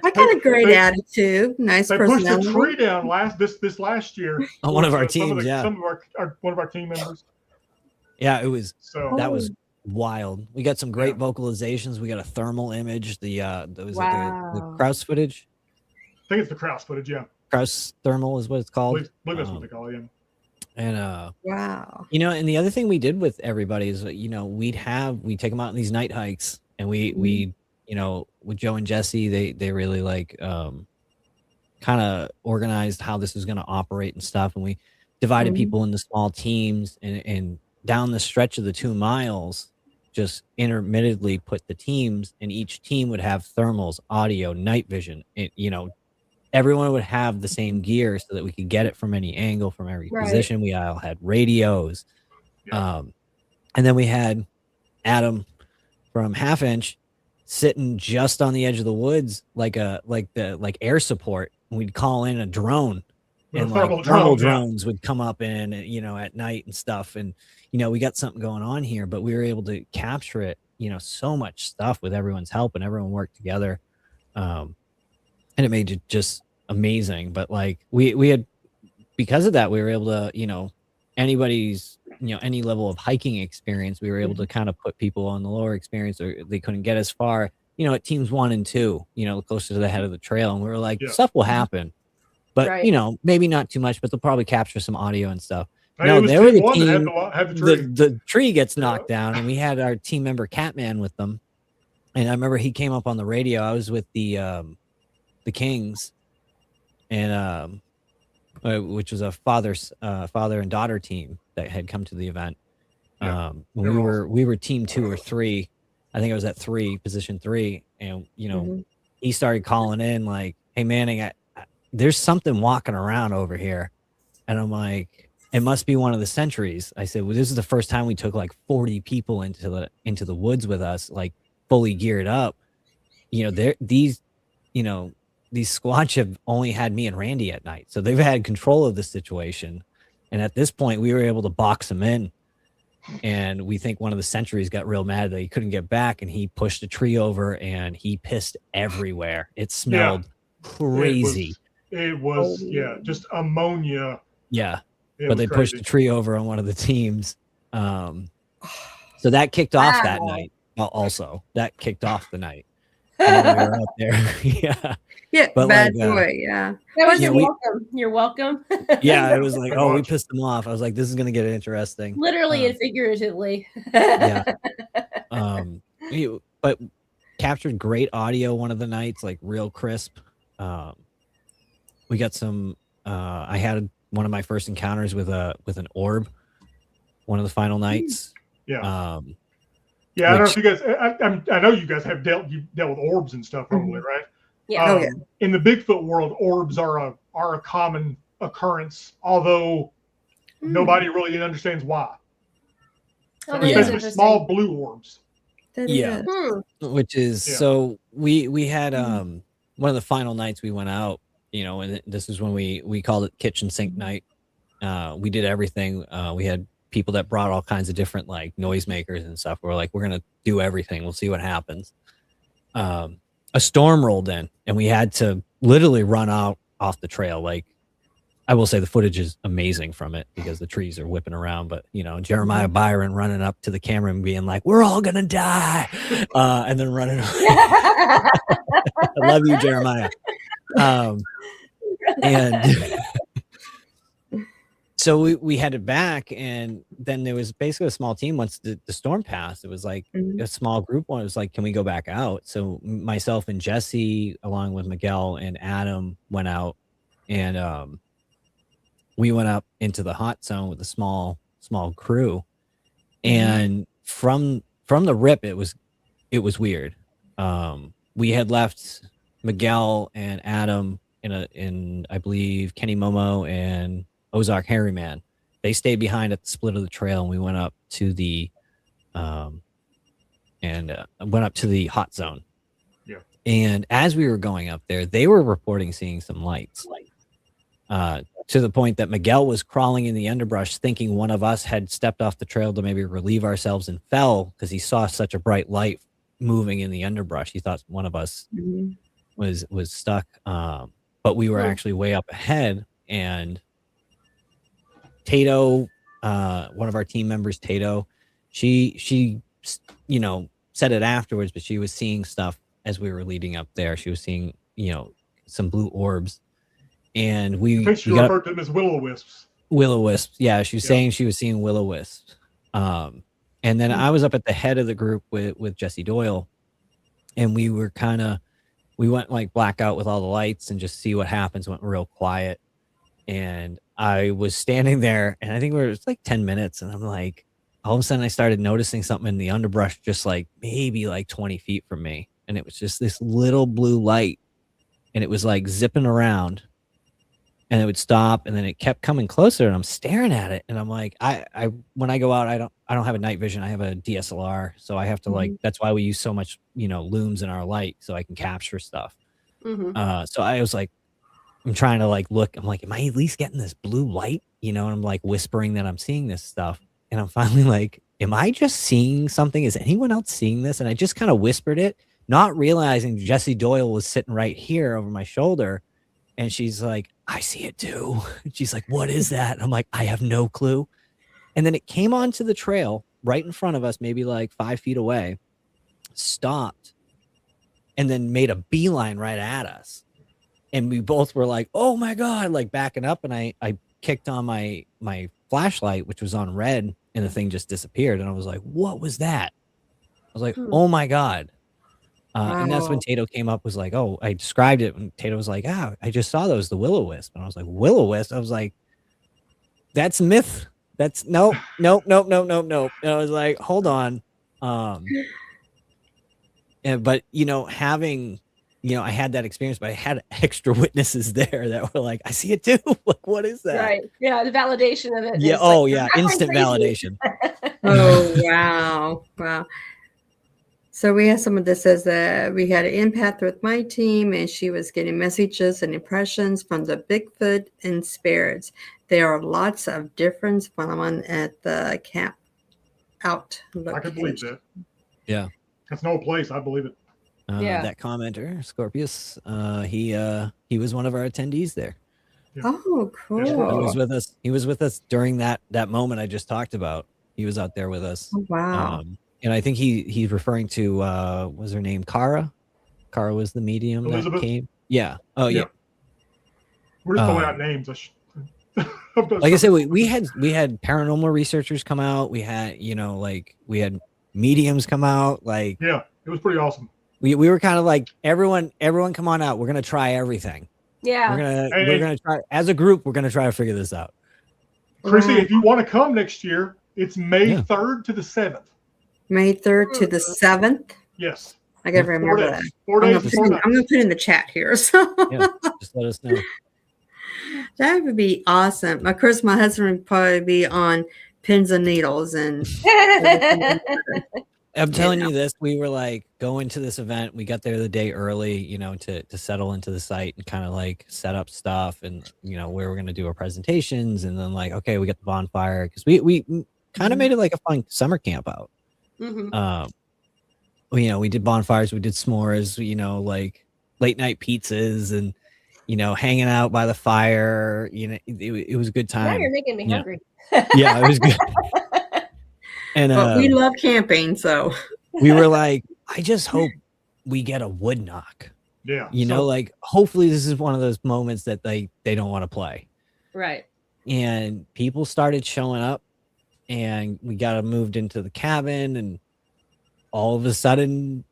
I got a great attitude, nice They pushed a personality. tree down this last year. On one of our Some teams, yeah. Some of our one of our team members. Yeah, it was So that was wild. We got some great vocalizations. We got a thermal image. The Wow. Kraus footage. I think it's the Kraus footage. Yeah, Kraus thermal is what it's I called. believe that's what they call it. Yeah. And Wow. you know, and the other thing we did with everybody is, you know, we'd take them out on these night hikes, and we you know, with Joe and Jesse, they really like kind of organized how this was going to operate and stuff, and we divided people into small teams, and down the stretch of the 2 miles, just intermittently put the teams, and each team would have thermals, audio, night vision. You know, everyone would have the same gear so that we could get it from any angle, from every position. We all had radios. Yeah. And then we had Adam from Half Inch sitting just on the edge of the woods, like air support. And we'd call in a drone, and like thermal drones would come up in, you know, at night and stuff. And, you know, we got something going on here, but we were able to capture it, you know, so much stuff with everyone's help, and everyone worked together. And it made it just amazing. But like we had, because of that, we were able to, you know, anybody's, you know, any level of hiking experience, we were able to kind of put people on the lower experience, or they couldn't get as far, you know, at teams 1 and 2, you know, closer to the head of the trail. And we were like, stuff will happen, but you know, maybe not too much, but they'll probably capture some audio and stuff. No, they were the team. The tree gets knocked down, and we had our team member Catman with them. And I remember he came up on the radio. I was with the Kings, and which was a father and daughter team that had come to the event. We were team 2 or 3. I think I was at 3, position 3, and you know, he started calling in like, "Hey Manning, there's something walking around over here," and I'm like, "It must be one of the sentries." I said, "Well, this is the first time we took like 40 people into the woods with us, like fully geared up. You know, these Squatch have only had me and Randy at night, so they've had control of the situation. And at this point, we were able to box them in. And we think one of the sentries got real mad that he couldn't get back, and he pushed a tree over, and he pissed everywhere. It smelled crazy. It was just ammonia. Yeah, but they pushed a tree over on one of the teams. So that kicked off that night. Also, that kicked off the night. And we were out there. Yeah, but bad like, boy. Yeah, that was welcome. You're welcome. Yeah, it was like, oh, we pissed them off. I was like, this is gonna get interesting, literally and figuratively. Yeah. But captured great audio one of the nights, like real crisp. We got some. I had one of my first encounters with an orb. One of the final nights. Yeah. Yeah, I don't know if you guys. I know you guys have dealt with orbs and stuff, probably, right? Yeah. In the Bigfoot world, orbs are a common occurrence, although nobody really understands why. Especially small blue orbs. Which is so we had one of the final nights we went out, you know, and this is when we called it kitchen sink night. We did everything. We had people that brought all kinds of different like noisemakers and stuff. We're like, we're gonna do everything. We'll see what happens. A storm rolled in, and we had to literally run out off the trail. Like, I will say the footage is amazing from it because the trees are whipping around. But you know, Jeremiah Byron running up to the camera and being like, "We're all gonna die," and then running. I love you, Jeremiah. And so we headed back, and then there was basically a small team. Once the storm passed, it was like a small group one. It was like, can we go back out? So myself and Jesse, along with Miguel and Adam, went out, and we went up into the hot zone with a small crew. And from the rip, it was weird. We had left Miguel and Adam in I believe Kenny Momo and Ozark Harryman. They stayed behind at the split of the trail, and we went up to the hot zone. And as we were going up there, they were reporting seeing some lights. To the point that Miguel was crawling in the underbrush thinking one of us had stepped off the trail to maybe relieve ourselves and fell because he saw such a bright light moving in the underbrush. He thought one of us was stuck. But we were actually way up ahead, and Tato, one of our team members, Tato, she you know, said it afterwards, but she was seeing stuff as we were leading up there. She was seeing, you know, some blue orbs. And I think she referred to them as will-o-wisps. Will-o-wisps. Yeah, she was saying she was seeing will-o-wisps. And then I was up at the head of the group with Jesse Doyle, and we went like blackout with all the lights and just see what happens. Went real quiet, and I was standing there, and I think it was like 10 minutes, and I'm like, all of a sudden I started noticing something in the underbrush, just like maybe like 20 feet from me, and it was just this little blue light, and it was like zipping around. And it would stop, and then it kept coming closer, and I'm staring at it, and I'm like, I when I go out, I don't have a night vision. I have a DSLR, so I have to like, that's why we use so much, you know, looms in our light, so I can capture stuff. So I was like, I'm trying to like look. I'm like, am I at least getting this blue light? You know, and I'm like whispering that I'm seeing this stuff, and I'm finally like, am I just seeing something? Is anyone else seeing this? And I just kind of whispered it, not realizing Jesse Doyle was sitting right here over my shoulder. And she's like, I see it too. She's like, what is that? And I'm like, I have no clue. And then it came onto the trail right in front of us, maybe like 5 feet away, stopped, and then made a beeline right at us. And we both were like, oh my God, like backing up. And I kicked on my flashlight, which was on red, and the thing just disappeared. And I was like, what was that? I was like, oh my God. And that's when Tato came up, was like, oh, I described it. And Tato was like, I just saw those, the will-o-wisp. And I was like, will-o-wisp? I was like, that's myth. That's nope. And I was like, hold on. But, you know, having, you know, I had that experience, but I had extra witnesses there that were like, I see it too. Like, what is that? Right. Yeah. The validation of it. Yeah. Is Oh, like, yeah. Instant validation. Oh, wow. Wow. So we have someone that says that we had an empath with my team, and she was getting messages and impressions from the Bigfoot and spirits. There are lots of different phenomena at the camp out location. I can believe that. Yeah. That's no place. I believe it. That commenter, Scorpius, he was one of our attendees there. Yeah. Oh, cool. Yes, He was with us. He was with us during that moment I just talked about. He was out there with us. Oh, wow. And I think he's referring to was her name Kara? Kara was the medium Elizabeth? that came. Yeah. Oh yeah. We're just throwing out names. Like I said, we had paranormal researchers come out. We had, you know, like we had mediums come out. Like, yeah, it was pretty awesome. We were kind of like, everyone come on out. We're gonna try everything. Yeah. We're gonna try as a group. We're gonna try to figure this out. Chrissy, if you want to come next year, it's May 3rd to the 7th. May 3rd to the 7th. Yes. I gotta remember that. 4 days. I'm gonna put it in the chat here. So Yeah, just let us know. that would be awesome. Of course, my husband would probably be on pins and needles and I'm telling you this, we were like going to this event. We got there the day early, you know, to settle into the site and kind of like set up stuff and, you know, where we're going to do our presentations. And then like, okay, we got the bonfire because we kind of made it like a fun summer camp out. You know, we did bonfires, we did s'mores, you know, like late night pizzas and, you know, hanging out by the fire. You know, it was a good time. Now you're making me hungry. Yeah, it was good. And we love camping, so we were like, I just hope we get a wood knock. Yeah. You know, like hopefully this is one of those moments that they don't want to play. Right. And people started showing up and we got moved into the cabin, and all of a sudden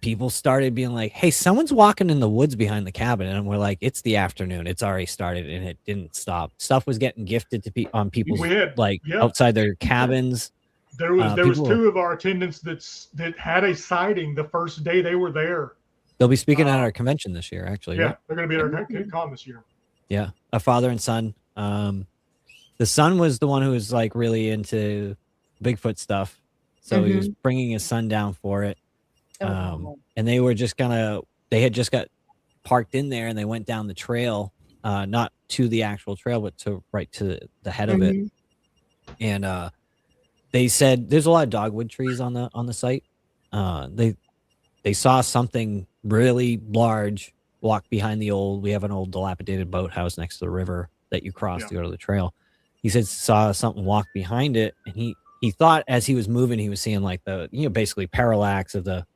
people started being like, hey, someone's walking in the woods behind the cabin. And we're like, it's the afternoon. It's already started, and it didn't stop. Stuff was getting gifted to on people's outside their cabins. There was two of our attendants that had a sighting the first day they were there. They'll be speaking at our convention this year, actually. Yeah, right? they're going to be at our con this year. Yeah, a father and son. The son was the one who was like really into Bigfoot stuff, so he was bringing his son down for it. And they were just they had just got parked in there, and they went down the trail, not to the actual trail, but right to the head of it. And they said there's a lot of dogwood trees on the site. They saw something really large walk behind we have an old dilapidated boathouse next to the river that you cross to go to the trail. He said saw something walk behind it, and he thought as he was moving, he was seeing like the, basically parallax of the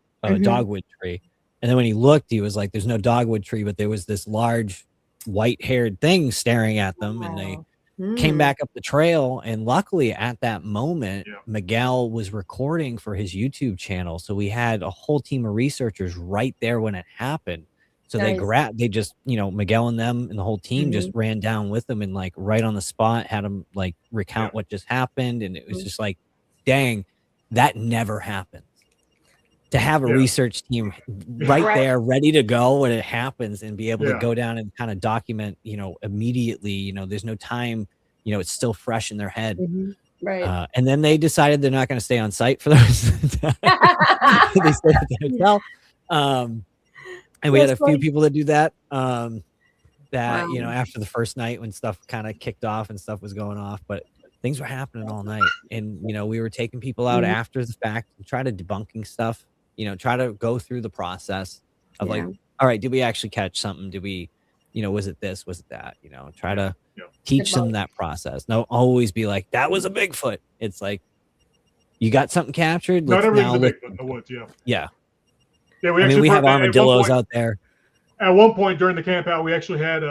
dogwood tree. And then when he looked, he was like, there's no dogwood tree, but there was this large white-haired thing staring at them. And they came back up the trail. And luckily at that moment, Miguel was recording for his YouTube channel. So we had a whole team of researchers right there when it happened. So they just, Miguel and them and the whole team just ran down with them, and like right on the spot had them like recount what just happened. And it was just like, dang, that never happens. To have a research team right there ready to go when it happens, and be able to go down and kind of document, immediately, there's no time, it's still fresh in their head. Right. And then they decided they're not going to stay on site for the rest of the time. They stayed at the hotel. And we had a few people that do that. After the first night when stuff kind of kicked off and stuff was going off, but things were happening all night. And, we were taking people out after the fact and try to debunking stuff, try to go through the process of like, all right, did we actually catch something? Did we, was it this, was it that, try to teach them that process. Don't always be like, that was a Bigfoot. It's like, you got something captured. Not everything's a Bigfoot in the woods. Yeah. Yeah, we have armadillos out there. At one point during the camp out, we actually had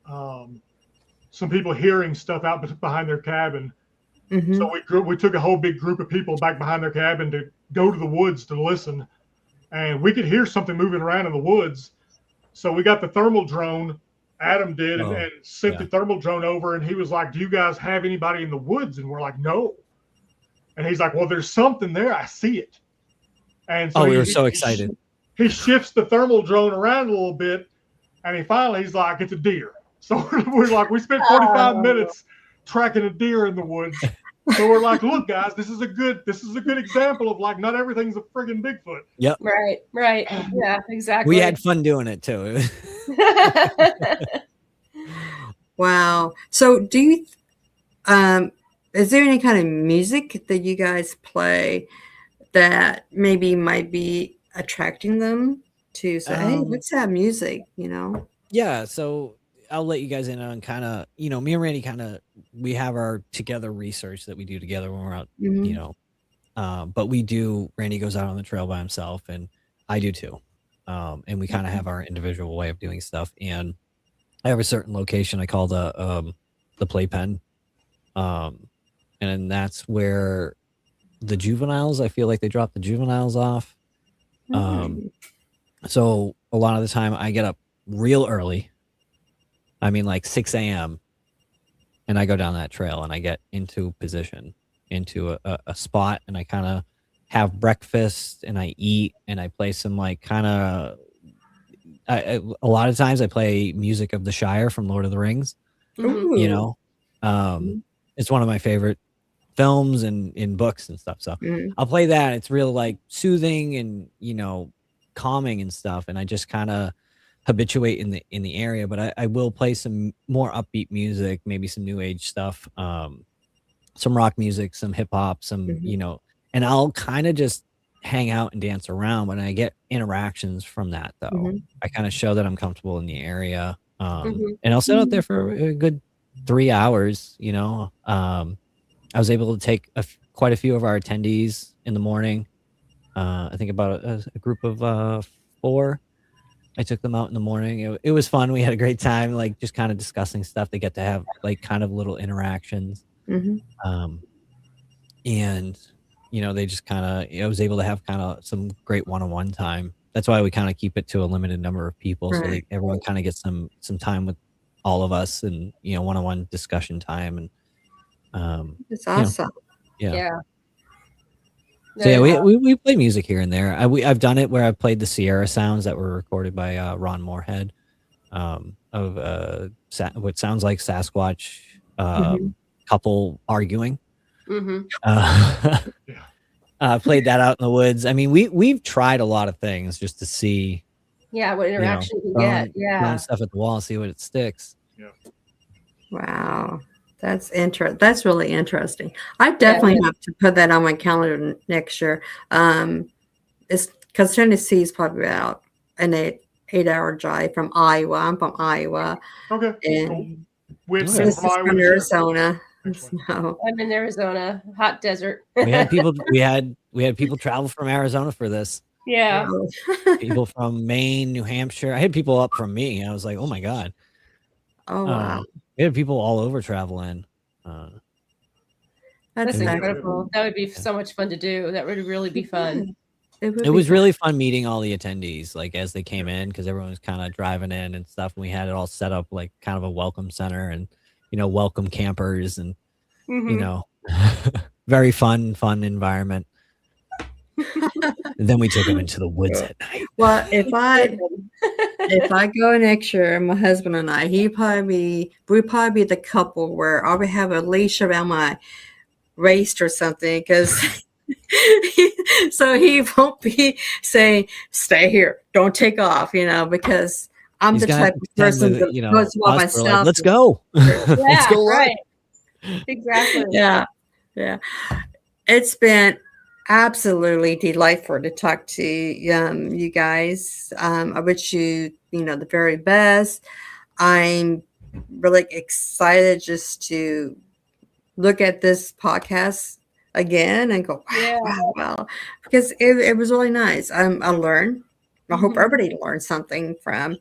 some people hearing stuff out behind their cabin. So we took a whole big group of people back behind their cabin to go to the woods to listen, and we could hear something moving around in the woods. So we got the thermal drone. Adam did, and sent the thermal drone over, and he was like, "Do you guys have anybody in the woods?" And we're like, "No." And he's like, "Well, there's something there. I see it." And so we were so excited. He shifts the thermal drone around a little bit, and he's like, "It's a deer." So we're like, we spent 45 minutes tracking a deer in the woods. So we're like, "Look, guys, this is a good example of like not everything's a friggin' Bigfoot." Yep. Right. Yeah, exactly. We had fun doing it too. Wow. So do you is there any kind of music that you guys play that maybe might be attracting them to say, hey, what's that music, Yeah, so I'll let you guys in on kind of, me and Randy we have our together research that we do together when we're out, but Randy goes out on the trail by himself, and I do too. And we kind of have our individual way of doing stuff. And I have a certain location I call the playpen. And that's where the juveniles, I feel like they drop the juveniles off. So a lot of the time I get up real early. I mean, like 6 a.m. and I go down that trail and I get into position, into a spot, and I kind of have breakfast and I eat and I play some like kind of, a lot of times I play music of the Shire from Lord of the Rings. Ooh. It's one of my favorite films and in books and stuff. So I'll play that. It's real like soothing and, calming and stuff. And I just kind of habituate in the area, but I will play some more upbeat music, maybe some new age stuff, some rock music, some hip hop, some, and I'll kind of just hang out and dance around. When I get interactions from that though, I kind of show that I'm comfortable in the area. And I'll sit out there for a good 3 hours, I was able to take quite a few of our attendees in the morning. I think about a group of 4. I took them out in the morning. It was fun. We had a great time, like just kind of discussing stuff. They get to have like kind of little interactions. And, they just kind of, I was able to have kind of some great one-on-one time. That's why we kind of keep it to a limited number of people. Right. So everyone kind of gets some time with all of us, and, one-on-one discussion time. And, It's awesome. Yeah. So yeah, we play music here and there. I've done it where I've played the Sierra sounds that were recorded by Ron Moorhead, of what sounds like Sasquatch couple arguing. played that out in the woods. I mean, we've tried a lot of things just to see, Yeah, what interaction you can throwing, get. throwing Yeah. stuff at the wall, see what it sticks. Wow. That's really interesting. I definitely have to put that on my calendar next year. It's because Tennessee is probably about an 8-hour drive from Iowa. I'm from Iowa. Okay. And Cool. We have Okay. people this from is Iowa from this year. Arizona. Excellent. So, I'm in Arizona, hot desert. We had people. We had people travel from Arizona for this. Yeah. People from Maine, New Hampshire. I had people up from me. I was like, oh my god. oh wow. We had people all over traveling. That's That's incredible. That would be so much fun to do. That would really be fun. It was really fun meeting all the attendees, like as they came in, because everyone was kind of driving in and stuff. And we had it all set up like kind of a welcome center and, welcome campers and, very fun environment. And then we took them into the woods at night. Well, if I go next year, my husband and I, we'd probably be the couple where I would have a leash around my waist or something, because so he won't be saying, "Stay here, don't take off," because I'm He's the gonna type of person that goes by us, we're like, myself. let's go. Yeah, go right. Exactly. Yeah. It's been absolutely delightful to talk to you guys. I wish you, the very best. I'm really excited just to look at this podcast again and go, wow, because it was really nice. I learned. I hope everybody learned something from,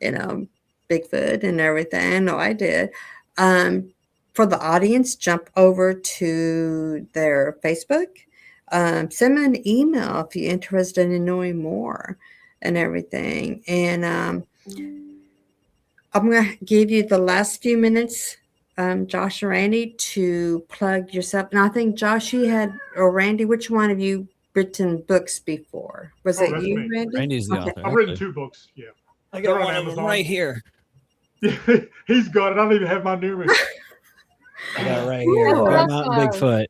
Bigfoot and everything. I know I did. For the audience, jump over to their Facebook. Send me an email if you're interested in knowing more and everything. And I'm going to give you the last few minutes, Josh and Randy, to plug yourself. And I think, Josh, you had, or Randy, which one of you written books before? Was it you, me. Randy? Randy's the author. I've written 2 books. Yeah. I They're got on one of them Amazon. right here. He's got it. I don't even have my new. I got it right here. Cool. Bear Mountain Bigfoot.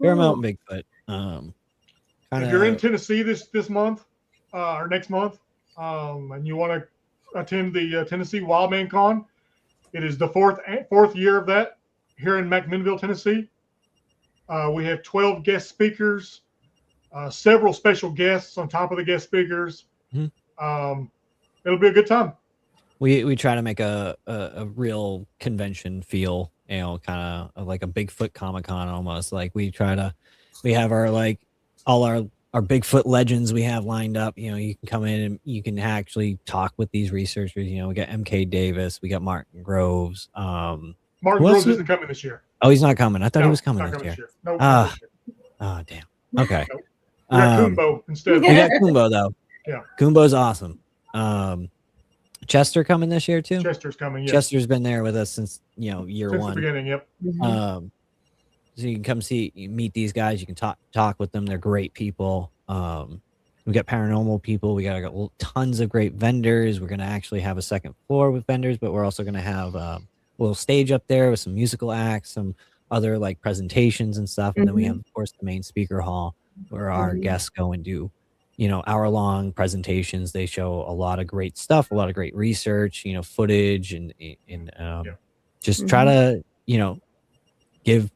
Bear Mountain Bigfoot. If you're in Tennessee this month or next month, and you want to attend the Tennessee Wildman Con, it is the fourth year of that here in McMinnville, Tennessee. We have 12 guest speakers, several special guests on top of the guest speakers. Mm-hmm. It'll be a good time. We try to make a real convention feel, kind of like a Bigfoot Comic-Con almost. Like we have our all our Bigfoot legends we have lined up. You can come in and you can actually talk with these researchers. We got MK Davis, we got Martin Groves. Martin Groves isn't coming this year. Oh, he's not coming. I thought he was coming this year. No, Oh, damn. Okay. Nope. We got Kumbo instead. We got Kumbo though. Yeah. Kumbo's awesome. Chester coming this year too. Chester's coming. Yeah. Chester's been there with us since year Since one. the beginning. Yep. So you can come meet these guys. You can talk with them. They're great people. We got paranormal people. We got tons of great vendors. We're gonna actually have a second floor with vendors, but we're also gonna have a little stage up there with some musical acts, some other presentations and stuff. And then we have, of course, the main speaker hall where our guests go and do hour-long presentations. They show a lot of great stuff, a lot of great research, footage, and just try to give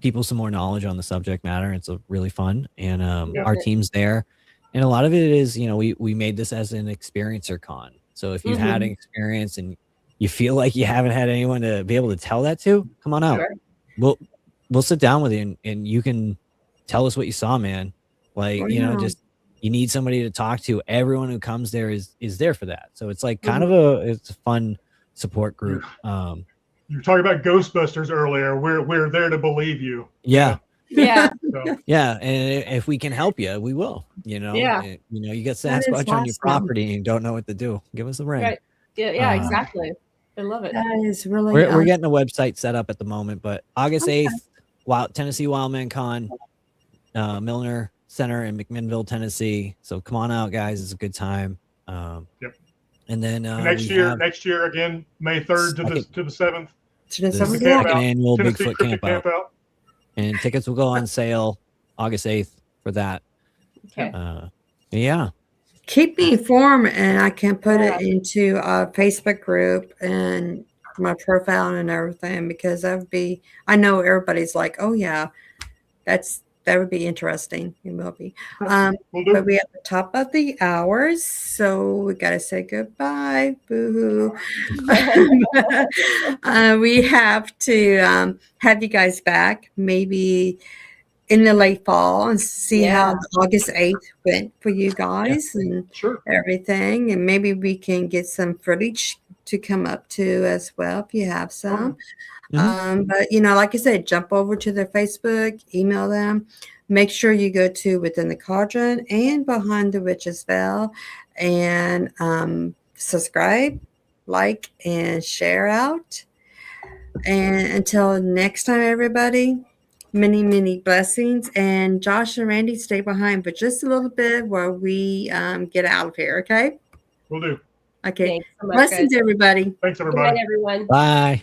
people some more knowledge on the subject matter. It's really fun, and our team's there, and a lot of it is we made this as an experiencer con. So if you've had an experience and you feel like you haven't had anyone to be able to tell that to, come on out. Sure. We'll sit down with you and you can tell us what you saw, man. Just you need somebody to talk to. Everyone who comes there is there for that. So it's kind of it's a fun support group. You were talking about Ghostbusters earlier. We're there to believe you. Yeah. Yeah. So. Yeah. And if we can help you, we will. You got Sasquatch on your property and don't know what to do. Give us a ring. Right. Yeah, exactly. I love it. That is really we're getting a website set up at the moment, but August 8th, Tennessee Wildman Con, Milner Center in McMinnville, Tennessee. So come on out, guys. It's a good time. Yep. And then next year again, May 3rd to the 7th. the second annual Tennessee Bigfoot Cryptid CampOut. And tickets will go on sale August 8th. for that. Okay. Yeah. Keep me informed, and I can put it into a Facebook group and my profile and everything, because that would be, I know everybody's like, oh yeah, that would be interesting. It will be. We'll do. But we're at the top of the hours, so we got to say goodbye. Boo-hoo. We have to have you guys back maybe in the late fall and see how August 8th went for you guys and Sure. everything. And maybe we can get some footage to come up to as well if you have some. But, you know, like I said, jump over to their Facebook, email them. Make sure you go to Within the Cauldron and Behind the Witch's Veil, and subscribe, like, and share out. And until next time, everybody, many, many blessings. And Josh and Randy, stay behind for just a little bit while we get out of here, okay? We'll do. Okay. Thanks so much, Blessings, guys. everybody. Thanks, Good everybody. night, everyone. Bye.